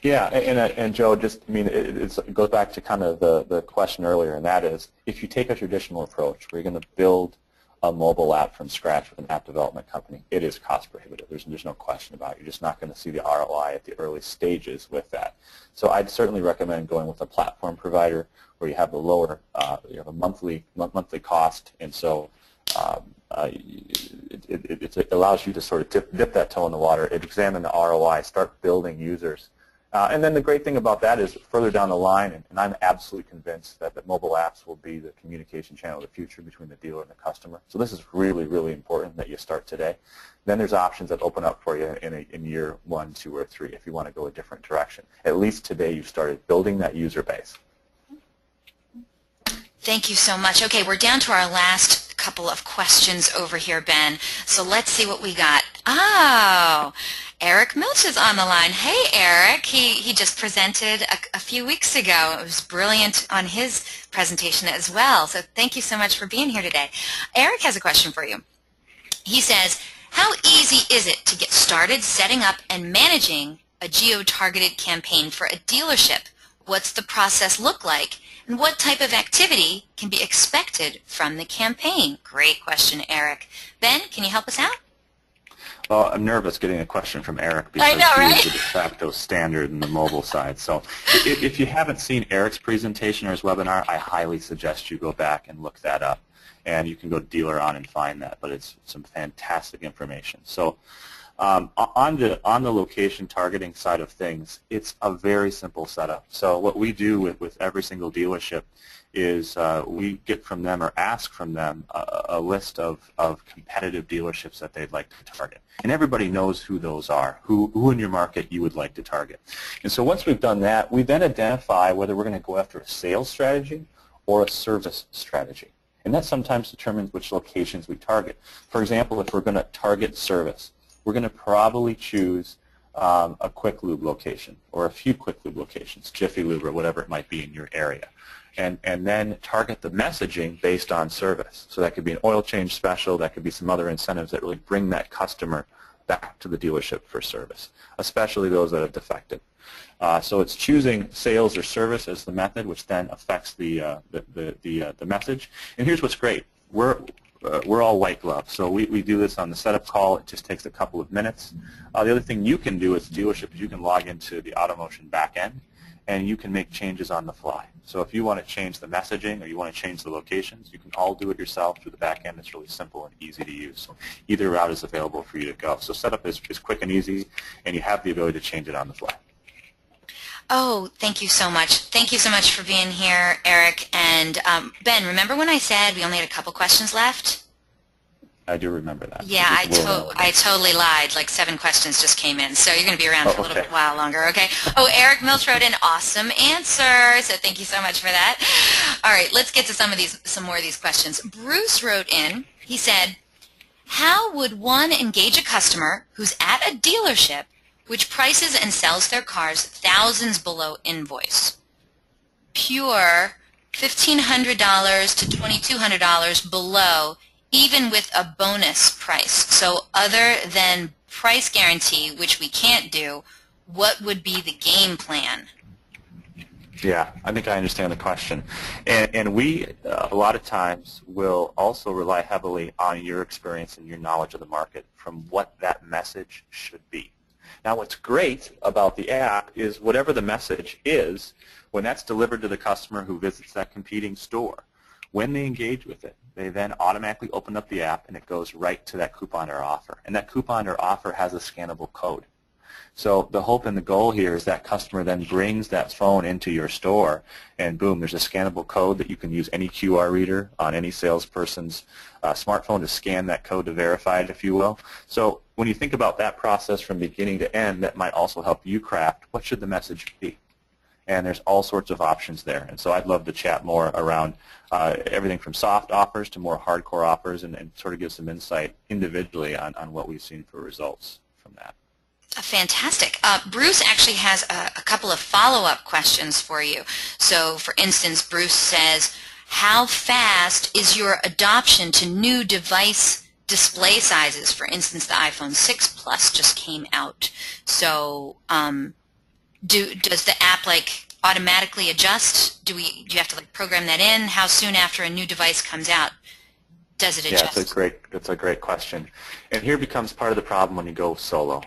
Yeah, and Joe, just, I mean, it goes back to kind of the question earlier, and that is, if you take a traditional approach where you're going to build a mobile app from scratch with an app development company, it is cost prohibitive. There's no question about it. You're just not going to see the ROI at the early stages with that. So I'd certainly recommend going with a platform provider where you have the lower, you have a monthly cost, and so it allows you to sort of dip that toe in the water, examine the ROI, start building users. And then the great thing about that is further down the line, and I'm absolutely convinced that mobile apps will be the communication channel of the future between the dealer and the customer. So this is really, really important that you start today. Then there's options that open up for you in year 1, 2, or 3 if you want to go a different direction. At least today you've started building that user base.
Thank you so much. Okay, we're down to our last couple of questions over here, Ben. So let's see what we got. Oh, Eric Milch is on the line. Hey, Eric. He just presented a few weeks ago. It was brilliant on his presentation as well. So thank you so much for being here today. Eric has a question for you. He says, how easy is it to get started setting up and managing a geo-targeted campaign for a dealership? What's the process look like? And what type of activity can be expected from the campaign? Great question, Eric. Ben, can you help us out?
Well, I'm nervous getting a question from Eric because
I know, right?
he is the de facto standard in the mobile side. So if you haven't seen Eric's presentation or his webinar, I highly suggest you go back and look that up. And you can go to Dealer On and find that, but it's some fantastic information. So on the location targeting side of things, it's a very simple setup. So what we do with every single dealership is we get from them or ask from them a list of competitive dealerships that they'd like to target. And everybody knows who those are, who in your market you would like to target. And so once we've done that, we then identify whether we're going to go after a sales strategy or a service strategy. And that sometimes determines which locations we target. For example, if we're going to target service, we're going to probably choose a Quick Lube location or a few Quick Lube locations, Jiffy Lube or whatever it might be in your area. And then target the messaging based on service. So that could be an oil change special, that could be some other incentives that really bring that customer back to the dealership for service, especially those that have defected. So it's choosing sales or service as the method, which then affects the message. And here's what's great. We're all white glove, so we do this on the setup call. It just takes a couple of minutes. The other thing you can do as a dealership is you can log into the AutoMotion backend, and you can make changes on the fly. So if you want to change the messaging or you want to change the locations, you can all do it yourself through the backend. It's really simple and easy to use. So either route is available for you to go. So setup is quick and easy, and you have the ability to change it on the fly.
Oh, thank you so much. Thank you so much for being here, Eric. And Ben, remember when I said we only had a couple questions left?
I do remember that.
Yeah, I totally lied. Like 7 questions just came in. So you're going to be around for a little bit while longer, okay? Oh, Eric Milch wrote an awesome answer. So thank you so much for that. All right, let's get to some more of these questions. Bruce wrote in, he said, how would one engage a customer who's at a dealership which prices and sells their cars thousands below invoice? Pure $1,500 to $2,200 below, even with a bonus price. So other than price guarantee, which we can't do, what would be the game plan?
Yeah, I think I understand the question. And we, a lot of times, will also rely heavily on your experience and your knowledge of the market from what that message should be. Now, what's great about the app is whatever the message is, when that's delivered to the customer who visits that competing store, when they engage with it, they then automatically open up the app and it goes right to that coupon or offer. And that coupon or offer has a scannable code. So the hope and the goal here is that customer then brings that phone into your store, and boom, there's a scannable code that you can use any QR reader on any salesperson's smartphone to scan that code to verify it, if you will. So when you think about that process from beginning to end, that might also help you craft what should the message be. And there's all sorts of options there. And so I'd love to chat more around everything from soft offers to more hardcore offers, and sort of give some insight individually on what we've seen for results from that.
Fantastic. Bruce actually has a couple of follow-up questions for you. So, for instance, Bruce says, how fast is your adoption to new device display sizes? For instance, the iPhone 6 Plus just came out. So does the app automatically adjust? Do you have to program that in? How soon after a new device comes out does it adjust?
Yeah, that's a great question. And here becomes part of the problem when you go solo.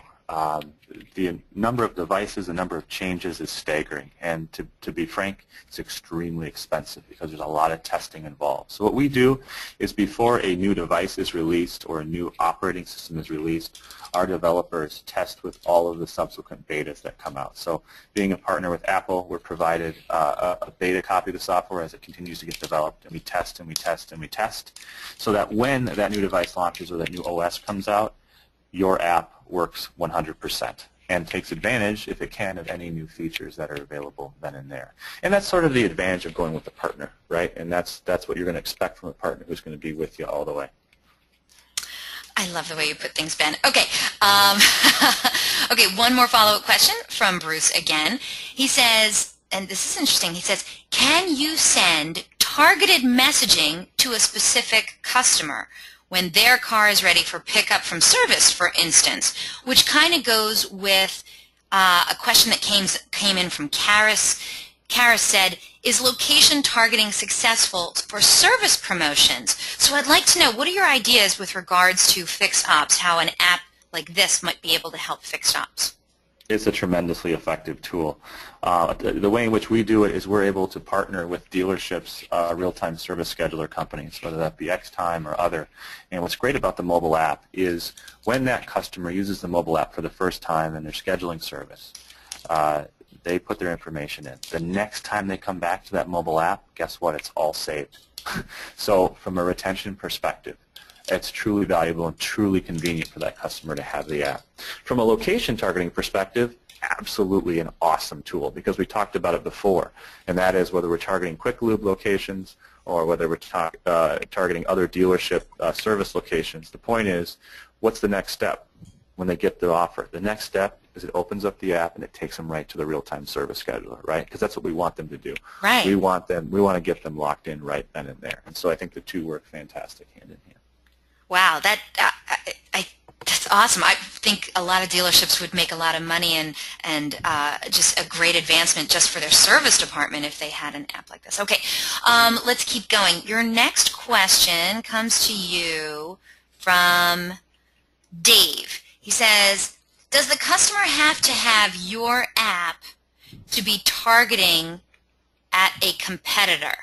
The number of devices, the number of changes is staggering, and to be frank, it's extremely expensive because there's a lot of testing involved. So what we do is, before a new device is released or a new operating system is released, our developers test with all of the subsequent betas that come out. So being a partner with Apple, we're provided a beta copy of the software as it continues to get developed, and we test and we test and we test, so that when that new device launches or that new OS comes out, your app works 100% and takes advantage, if it can, of any new features that are available then and there. And that's sort of the advantage of going with a partner, right? And that's what you're going to expect from a partner who's going to be with you all the way.
I love the way you put things, Ben. Okay, okay, one more follow-up question from Bruce again. He says, and this is interesting, he says, can you send targeted messaging to a specific customer when their car is ready for pickup from service, for instance, which kind of goes with a question that came in from Karis. Karis said, is location targeting successful for service promotions? So I'd like to know, what are your ideas with regards to fixed ops, how an app like this might be able to help fixed ops?
It's a tremendously effective tool. The way in which we do it is we're able to partner with dealerships, real-time service scheduler companies, whether that be Xtime or other. And what's great about the mobile app is when that customer uses the mobile app for the first time and they're scheduling service, they put their information in. The next time they come back to that mobile app, guess what? It's all saved. So from a retention perspective, it's truly valuable and truly convenient for that customer to have the app. From a location targeting perspective, absolutely an awesome tool, because we talked about it before, and that is whether we're targeting quick lube locations or whether we're targeting other dealership service locations. The point is, what's the next step when they get the offer? The next step is it opens up the app and it takes them right to the real-time service scheduler, right? Because that's what we want them to do.
Right.
We want to get them locked in right then and there. And so I think the two work fantastic hand in hand.
Wow, that's awesome. I think a lot of dealerships would make a lot of money and just a great advancement just for their service department if they had an app like this. Okay, let's keep going. Your next question comes to you from Dave. He says, does the customer have to have your app to be targeting at a competitor?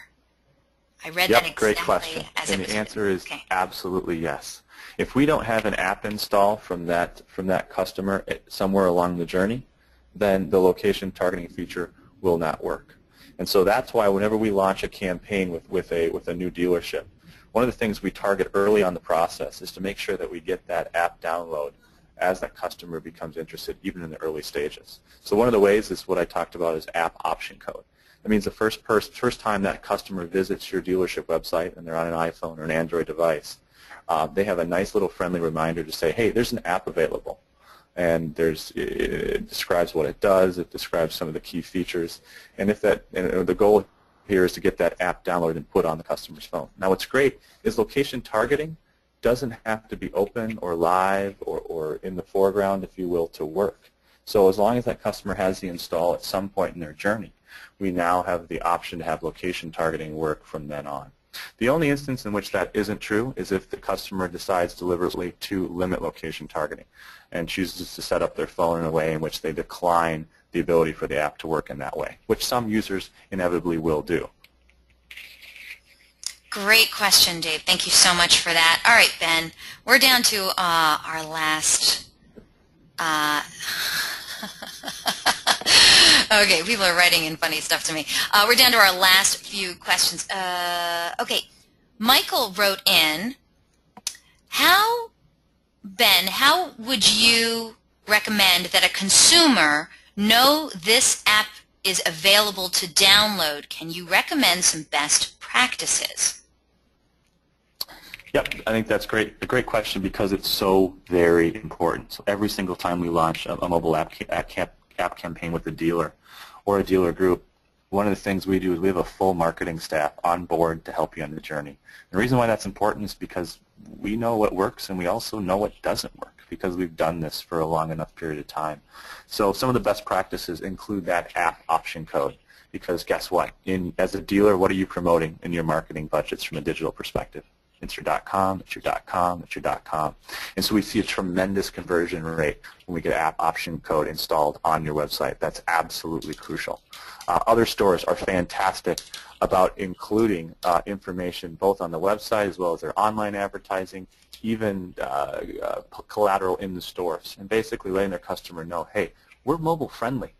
I read that exactly.
Great question. And the answer is absolutely yes. If we don't have an app install from that customer somewhere along the journey, then the location targeting feature will not work. And so that's why whenever we launch a campaign with a new dealership, one of the things we target early on the process is to make sure that we get that app download as that customer becomes interested, even in the early stages. So one of the ways is what I talked about is app option code. That means the first time that customer visits your dealership website and they're on an iPhone or an Android device, they have a nice little friendly reminder to say, hey, there's an app available. And it describes what it does, it describes some of the key features, and the goal here is to get that app downloaded and put on the customer's phone. Now what's great is location targeting doesn't have to be open or live or in the foreground, if you will, to work. So as long as that customer has the install at some point in their journey, we now have the option to have location targeting work from then on. The only instance in which that isn't true is if the customer decides deliberately to limit location targeting and chooses to set up their phone in a way in which they decline the ability for the app to work in that way, which some users inevitably will do.
Great question, Dave. Thank you so much for that. All right, Ben, we're down to our last... Okay, people are writing in funny stuff to me. We're down to our last few questions. Okay, Michael wrote in, Ben, how would you recommend that a consumer know this app is available to download? Can you recommend some best practices?
Yep, I think that's great. A great question because it's so very important. So every single time we launch a mobile app campaign with a dealer or a dealer group, one of the things we do is we have a full marketing staff on board to help you on the journey. The reason why that's important is because we know what works and we also know what doesn't work because we've done this for a long enough period of time. So some of the best practices include that app option code because guess what? As a dealer, what are you promoting in your marketing budgets from a digital perspective? It's your .com, it's your .com, it's your .com. And so we see a tremendous conversion rate when we get app option code installed on your website. That's absolutely crucial. Other stores are fantastic about including information both on the website as well as their online advertising, even collateral in the stores, and basically letting their customer know, hey, we're mobile friendly.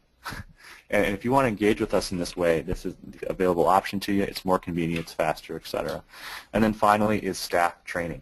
And if you want to engage with us in this way, this is the available option to you. It's more convenient, it's faster, etc. And then finally is staff training.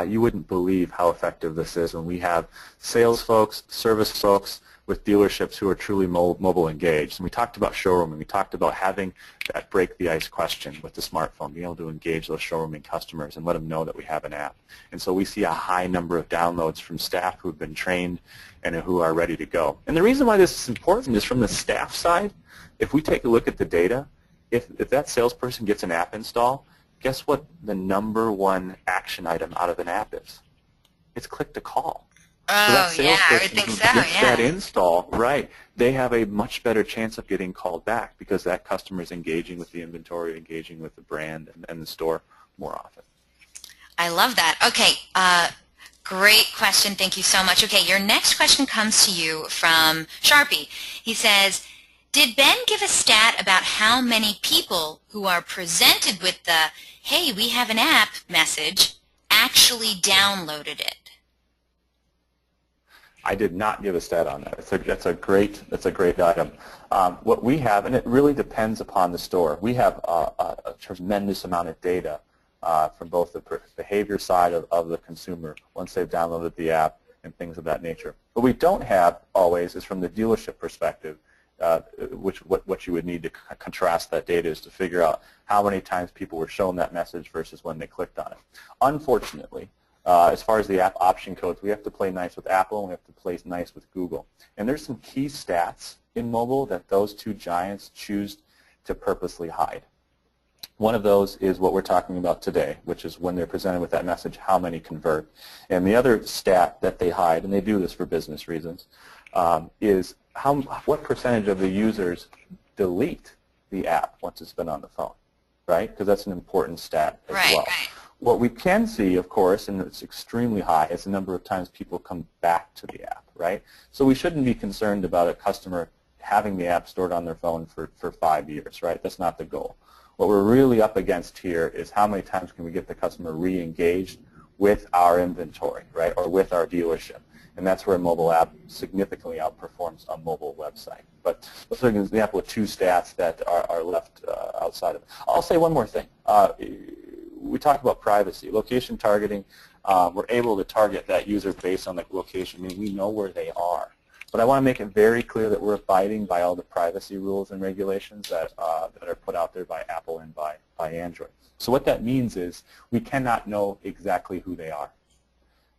You wouldn't believe how effective this is when we have sales folks, service folks with dealerships who are truly mobile engaged. And we talked about showrooming. We talked about having that break the ice question with the smartphone, being able to engage those showrooming customers and let them know that we have an app. And so we see a high number of downloads from staff who have been trained and who are ready to go. And the reason why this is important is from the staff side, if we take a look at the data, if that salesperson gets an app install, guess what the #1 action item out of an app is? It's click to call.
Oh, so yeah, I would think so, yeah.
That install, right, they have a much better chance of getting called back because that customer is engaging with the inventory, engaging with the brand and the store more often.
I love that. Okay, great question. Thank you so much. Okay, your next question comes to you from Sharpie. He says, did Ben give a stat about how many people who are presented with the, hey, we have an app message, actually downloaded it?
I did not give a stat on that. That's a great item. What we have, and it really depends upon the store, we have a tremendous amount of data from both the behavior side of the consumer once they've downloaded the app and things of that nature. What we don't have always is from the dealership perspective, what you would need to contrast that data is to figure out how many times people were shown that message versus when they clicked on it. Unfortunately, as far as the app option codes, we have to play nice with Apple and we have to play nice with Google. And there's some key stats in mobile that those two giants choose to purposely hide. One of those is what we're talking about today, which is when they're presented with that message, how many convert. And the other stat that they hide, and they do this for business reasons, is what percentage of the users delete the app once it's been on the phone, right? Because that's an important stat as well. Right. What we can see, of course, and it's extremely high, is the number of times people come back to the app, right? So we shouldn't be concerned about a customer having the app stored on their phone for 5 years, right? That's not the goal. What we're really up against here is how many times can we get the customer re-engaged with our inventory, right, or with our dealership. And that's where a mobile app significantly outperforms a mobile website. But let's take an example of two stats that are left outside of it. I'll say one more thing. We talk about privacy. Location targeting, we're able to target that user based on the location, meaning we know where they are. But I want to make it very clear that we're abiding by all the privacy rules and regulations that are put out there by Apple and by Android. So what that means is we cannot know exactly who they are.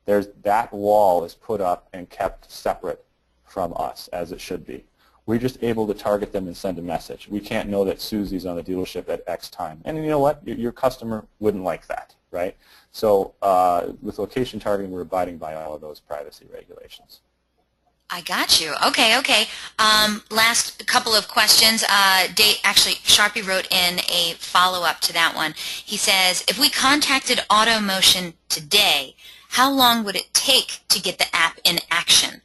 That wall is put up and kept separate from us, as it should be. We're just able to target them and send a message. We can't know that Susie's on the dealership at X time. And you know what? Your customer wouldn't like that, right? So with location targeting, we're abiding by all of those privacy regulations.
I got you. Okay, okay. Last couple of questions. Actually, Sharpie wrote in a follow-up to that one. He says, if we contacted AutoMotion today, how long would it take to get the app in action?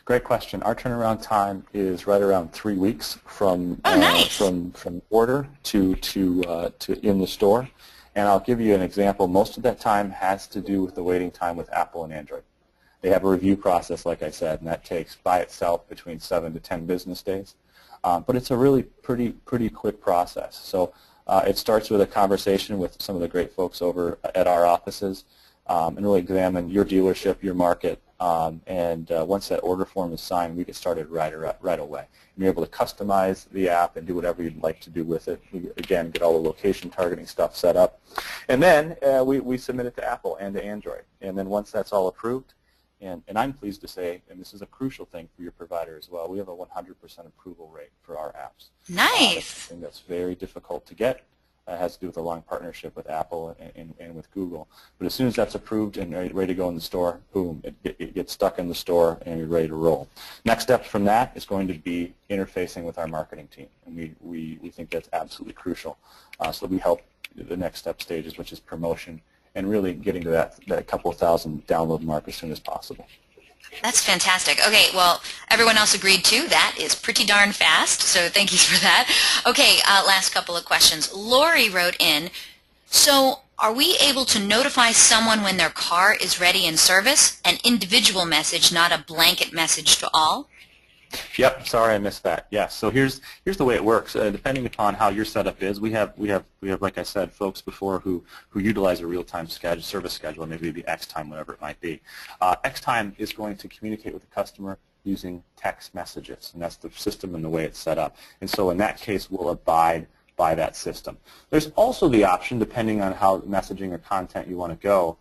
Great question. Our turnaround time is right around 3 weeks from
Nice.
from order to in the store. And I'll give you an example. Most of that time has to do with the waiting time with Apple and Android. They have a review process, like I said, and that takes by itself between 7 to 10 business days. But it's a really pretty quick process. So it starts with a conversation with some of the great folks over at our offices and really examine your dealership, your market, and once that order form is signed, we get started right away. And you're able to customize the app and do whatever you'd like to do with it. We, again, get all the location targeting stuff set up. And then we submit it to Apple and to Android. And then once that's all approved, and I'm pleased to say, and this is a crucial thing for your provider as well, we have a 100% approval rate for our apps.
Nice.
That's something that's very difficult to get. It has to do with a long partnership with Apple and with Google. But as soon as that's approved and ready to go in the store, boom, it gets stuck in the store and you're ready to roll. Next step from that is going to be interfacing with our marketing team. And we think that's absolutely crucial. So we help the next step stages, which is promotion, and really getting to that couple thousand download mark as soon as possible.
That's fantastic. Okay, well, everyone else agreed too. That is pretty darn fast, so thank you for that. Okay, last couple of questions. Lori wrote in, so are we able to notify someone when their car is ready in service? An individual message, not a blanket message to all?
Yep, sorry I missed that. Yes, so here's the way it works. Depending upon how your setup is, we have like I said, folks before who utilize a real-time service scheduler, maybe the X-Time, whatever it might be. X-Time is going to communicate with the customer using text messages, and that's the system and the way it's set up. And so in that case, we'll abide by that system. There's also the option, depending on how messaging or content you want to go,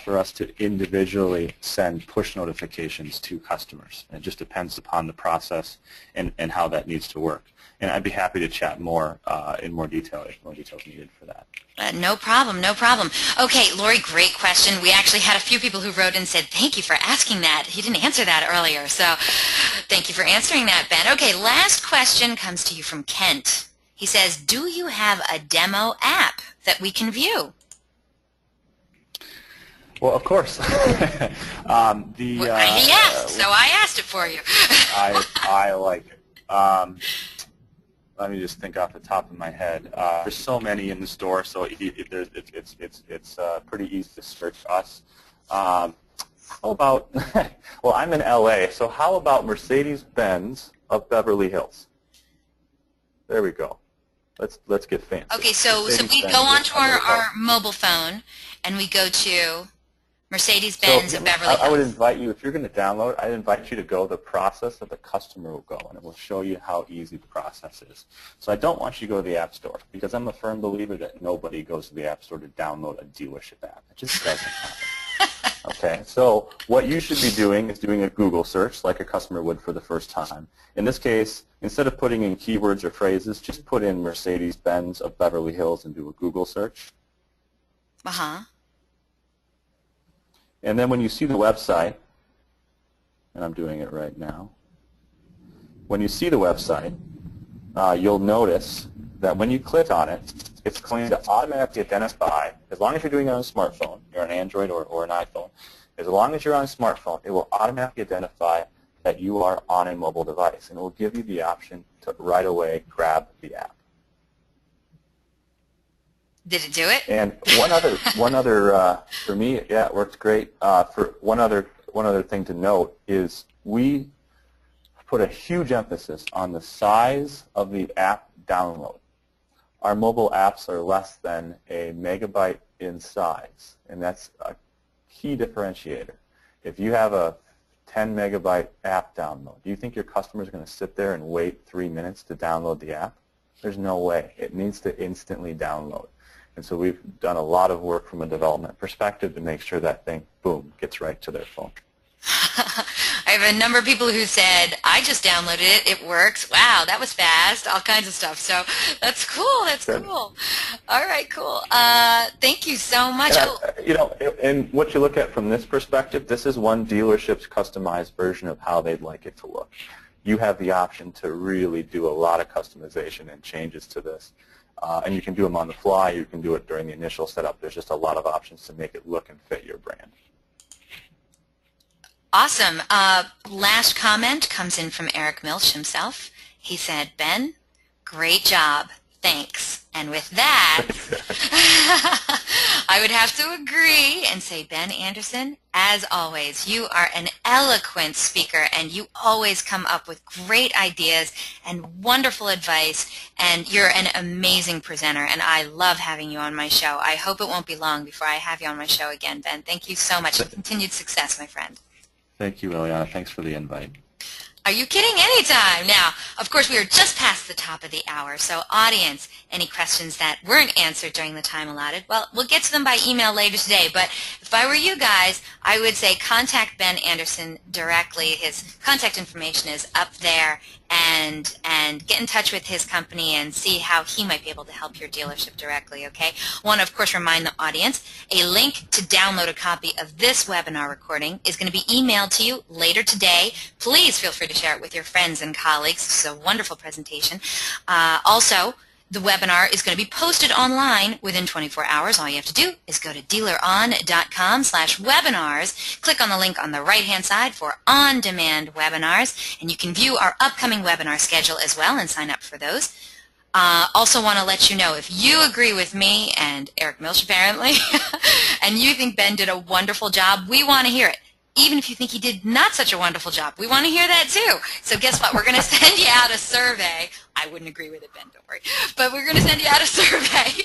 for us to individually send push notifications to customers. It just depends upon the process and how that needs to work. And I'd be happy to chat more in more detail if more details needed for that.
No problem, no problem. Okay, Lori, great question. We actually had a few people who wrote and said, thank you for asking that. He didn't answer that earlier, so thank you for answering that, Ben. Okay, last question comes to you from Kent. He says, do you have a demo app that we can view?
Well, of course.
Yes, so I asked it for you.
I like it. Let me just think off the top of my head. There's so many in the store, so it's pretty easy to search us. How about, well, I'm in LA, so how about Mercedes-Benz of Beverly Hills? There we go. Let's get fancy.
Okay, so we go onto our mobile phone and we go to Mercedes-Benz of Beverly Hills.
I would invite you, if you're going to download, I'd invite you to go the process that the customer will go, and it will show you how easy the process is. So I don't want you to go to the App Store, because I'm a firm believer that nobody goes to the App Store to download a dealership app. It just doesn't happen. Okay, so what you should be doing is doing a Google search like a customer would for the first time. In this case, instead of putting in keywords or phrases, just put in Mercedes-Benz of Beverly Hills and do a Google search.
Uh-huh.
And then when you see the website, and I'm doing it right now, when you see the website, you'll notice that when you click on it, it's going to automatically identify, as long as you're doing it on a smartphone, you're on Android or an iPhone, as long as you're on a smartphone, it will automatically identify that you are on a mobile device, and it will give you the option to right away grab the app.
Did it do it?
And one other for me, yeah, it worked great. For one other thing to note is we put a huge emphasis on the size of the app download. Our mobile apps are less than a megabyte in size, and that's a key differentiator. If you have a 10 megabyte app download, do you think your customer is going to sit there and wait 3 minutes to download the app? There's no way. It needs to instantly download. And so we've done a lot of work from a development perspective to make sure that thing, boom, gets right to their phone.
I I have a number of people who said, I just downloaded it, it works. Wow, that was fast, all kinds of stuff. So that's cool, that's
Good.
cool. All right, cool. Thank you so much.
And what you look at from this perspective, this is one dealership's customized version of how they'd like it to look. You have the option to really do a lot of customization and changes to this. And you can do them on the fly. You can do it during the initial setup. There's just a lot of options to make it look and fit your brand.
Awesome. Last comment comes in from Eric Milch himself. He said, Ben, great job. Thanks. And with that, I would have to agree and say, Ben Anderson, as always, you are an eloquent speaker, and you always come up with great ideas and wonderful advice, and you're an amazing presenter, and I love having you on my show. I hope it won't be long before I have you on my show again, Ben. Thank you so much, and continued success, my friend.
Thank you, Eliana. Thanks for the invite.
Are you kidding? Anytime. Now, of course, we are just past the top of the hour, so audience, any questions that weren't answered during the time allotted, well, we'll get to them by email later today, but if I were you guys, I would say contact Ben Anderson directly. His contact information is up there, and get in touch with his company and see how he might be able to help your dealership directly, okay? I want to, of course, remind the audience, a link to download a copy of this webinar recording is going to be emailed to you later today. Please feel free to share it with your friends and colleagues. This is a wonderful presentation. Also, the webinar is going to be posted online within 24 hours. All you have to do is go to dealeron.com/webinars, click on the link on the right-hand side for on-demand webinars, and you can view our upcoming webinar schedule as well and sign up for those. Also want to let you know, if you agree with me and Eric Milch apparently, and you think Ben did a wonderful job, we want to hear it. Even if you think he did not such a wonderful job, we want to hear that too. So guess what? We're going to send you out a survey. I wouldn't agree with it, Ben, don't worry. But we're going to send you out a survey,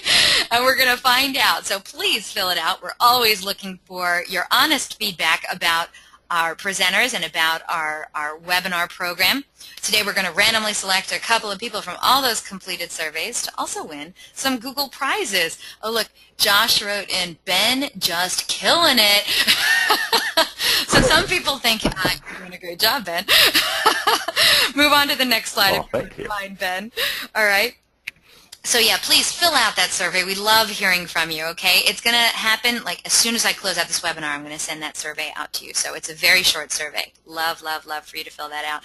and we're going to find out. So please fill it out. We're always looking for your honest feedback about our presenters and about our webinar program. Today we're going to randomly select a couple of people from all those completed surveys to also win some Google Prizes. Oh, look, Josh wrote in, Ben just killing it. So some people think, you're doing a great job, Ben. Move on to the next slide.
Oh, thank you.
Mind, Ben. All right. So yeah, please fill out that survey. We love hearing from you, okay? It's going to happen like as soon as I close out this webinar, I'm going to send that survey out to you. So it's a very short survey. Love, love, love for you to fill that out.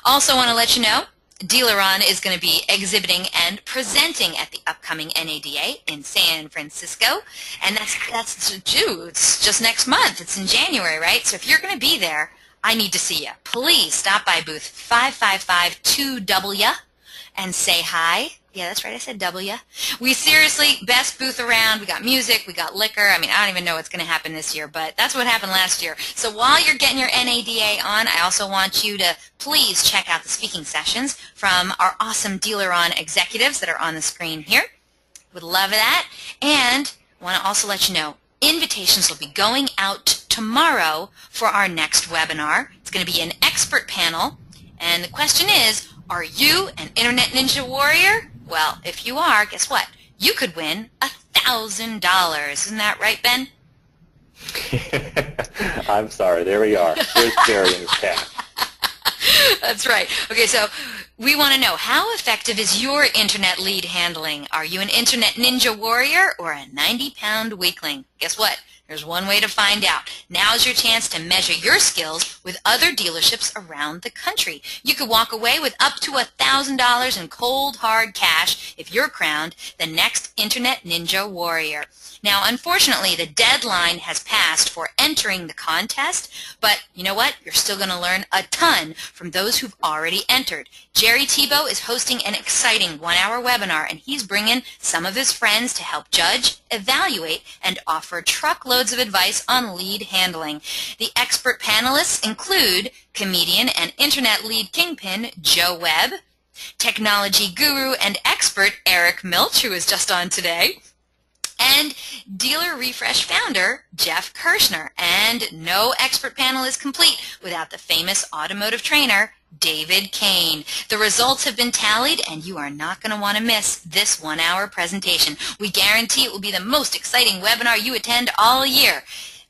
Also want to let you know, Dealeron is going to be exhibiting and presenting at the upcoming NADA in San Francisco. And that's due. It's just next month. It's in January, right? So if you're going to be there, I need to see you. Please stop by booth 5552W and say hi. Yeah, that's right, I said W. We seriously, best booth around. We got music, we got liquor. I mean, I don't even know what's going to happen this year, but that's what happened last year. So while you're getting your NADA on, I also want you to please check out the speaking sessions from our awesome Dealeron executives that are on the screen here. Would love that. And I want to also let you know, invitations will be going out tomorrow for our next webinar. It's going to be an expert panel, and the question is, are you an Internet Ninja Warrior? Well, if you are, guess what? You could win $1,000. Isn't that right, Ben?
I'm sorry. There we are. There's Jerry and his cat.
That's right. Okay, so we want to know, how effective is your Internet lead handling? Are you an Internet Ninja Warrior or a 90-pound weakling? Guess what? There's one way to find out. Now's your chance to measure your skills with other dealerships around the country. You could walk away with up to $1,000 in cold, hard cash if you're crowned the next Internet Ninja Warrior. Now, unfortunately, the deadline has passed for entering the contest, but you know what? You're still going to learn a ton from those who've already entered. Jerry Tebow is hosting an exciting one-hour webinar, and he's bringing some of his friends to help judge, evaluate, and offer truckloads of advice on lead handling. The expert panelists include comedian and Internet lead kingpin Joe Webb, technology guru and expert Eric Milch, who is just on today, and Dealer Refresh founder Jeff Kirshner. And no expert panel is complete without the famous automotive trainer David Kane. The results have been tallied, and you are not going to want to miss this one-hour presentation. We guarantee it will be the most exciting webinar you attend all year.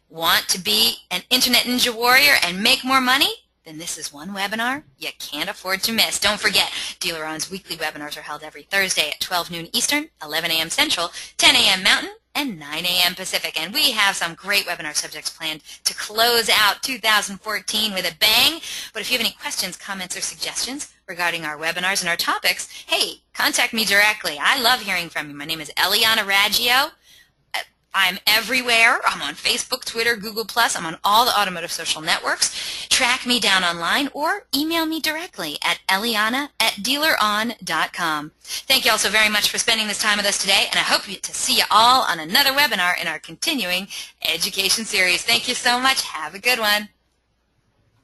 Want to be an Internet Ninja Warrior and make more money? then this is one webinar you can't afford to miss. Don't forget, Dealer On's weekly webinars are held every Thursday at 12 noon Eastern, 11 a.m. Central, 10 a.m. Mountain, and 9 a.m. Pacific. And we have some great webinar subjects planned to close out 2014 with a bang. But if you have any questions, comments, or suggestions regarding our webinars and our topics, hey, contact me directly. I love hearing from you. My name is Eliana Raggio. I'm everywhere. I'm on Facebook, Twitter, Google+. I'm on all the automotive social networks. Track me down online or email me directly at eliana@dealeron.com. Thank you all so very much for spending this time with us today, and I hope to see you all on another webinar in our continuing education series. Thank you so much. Have a good one.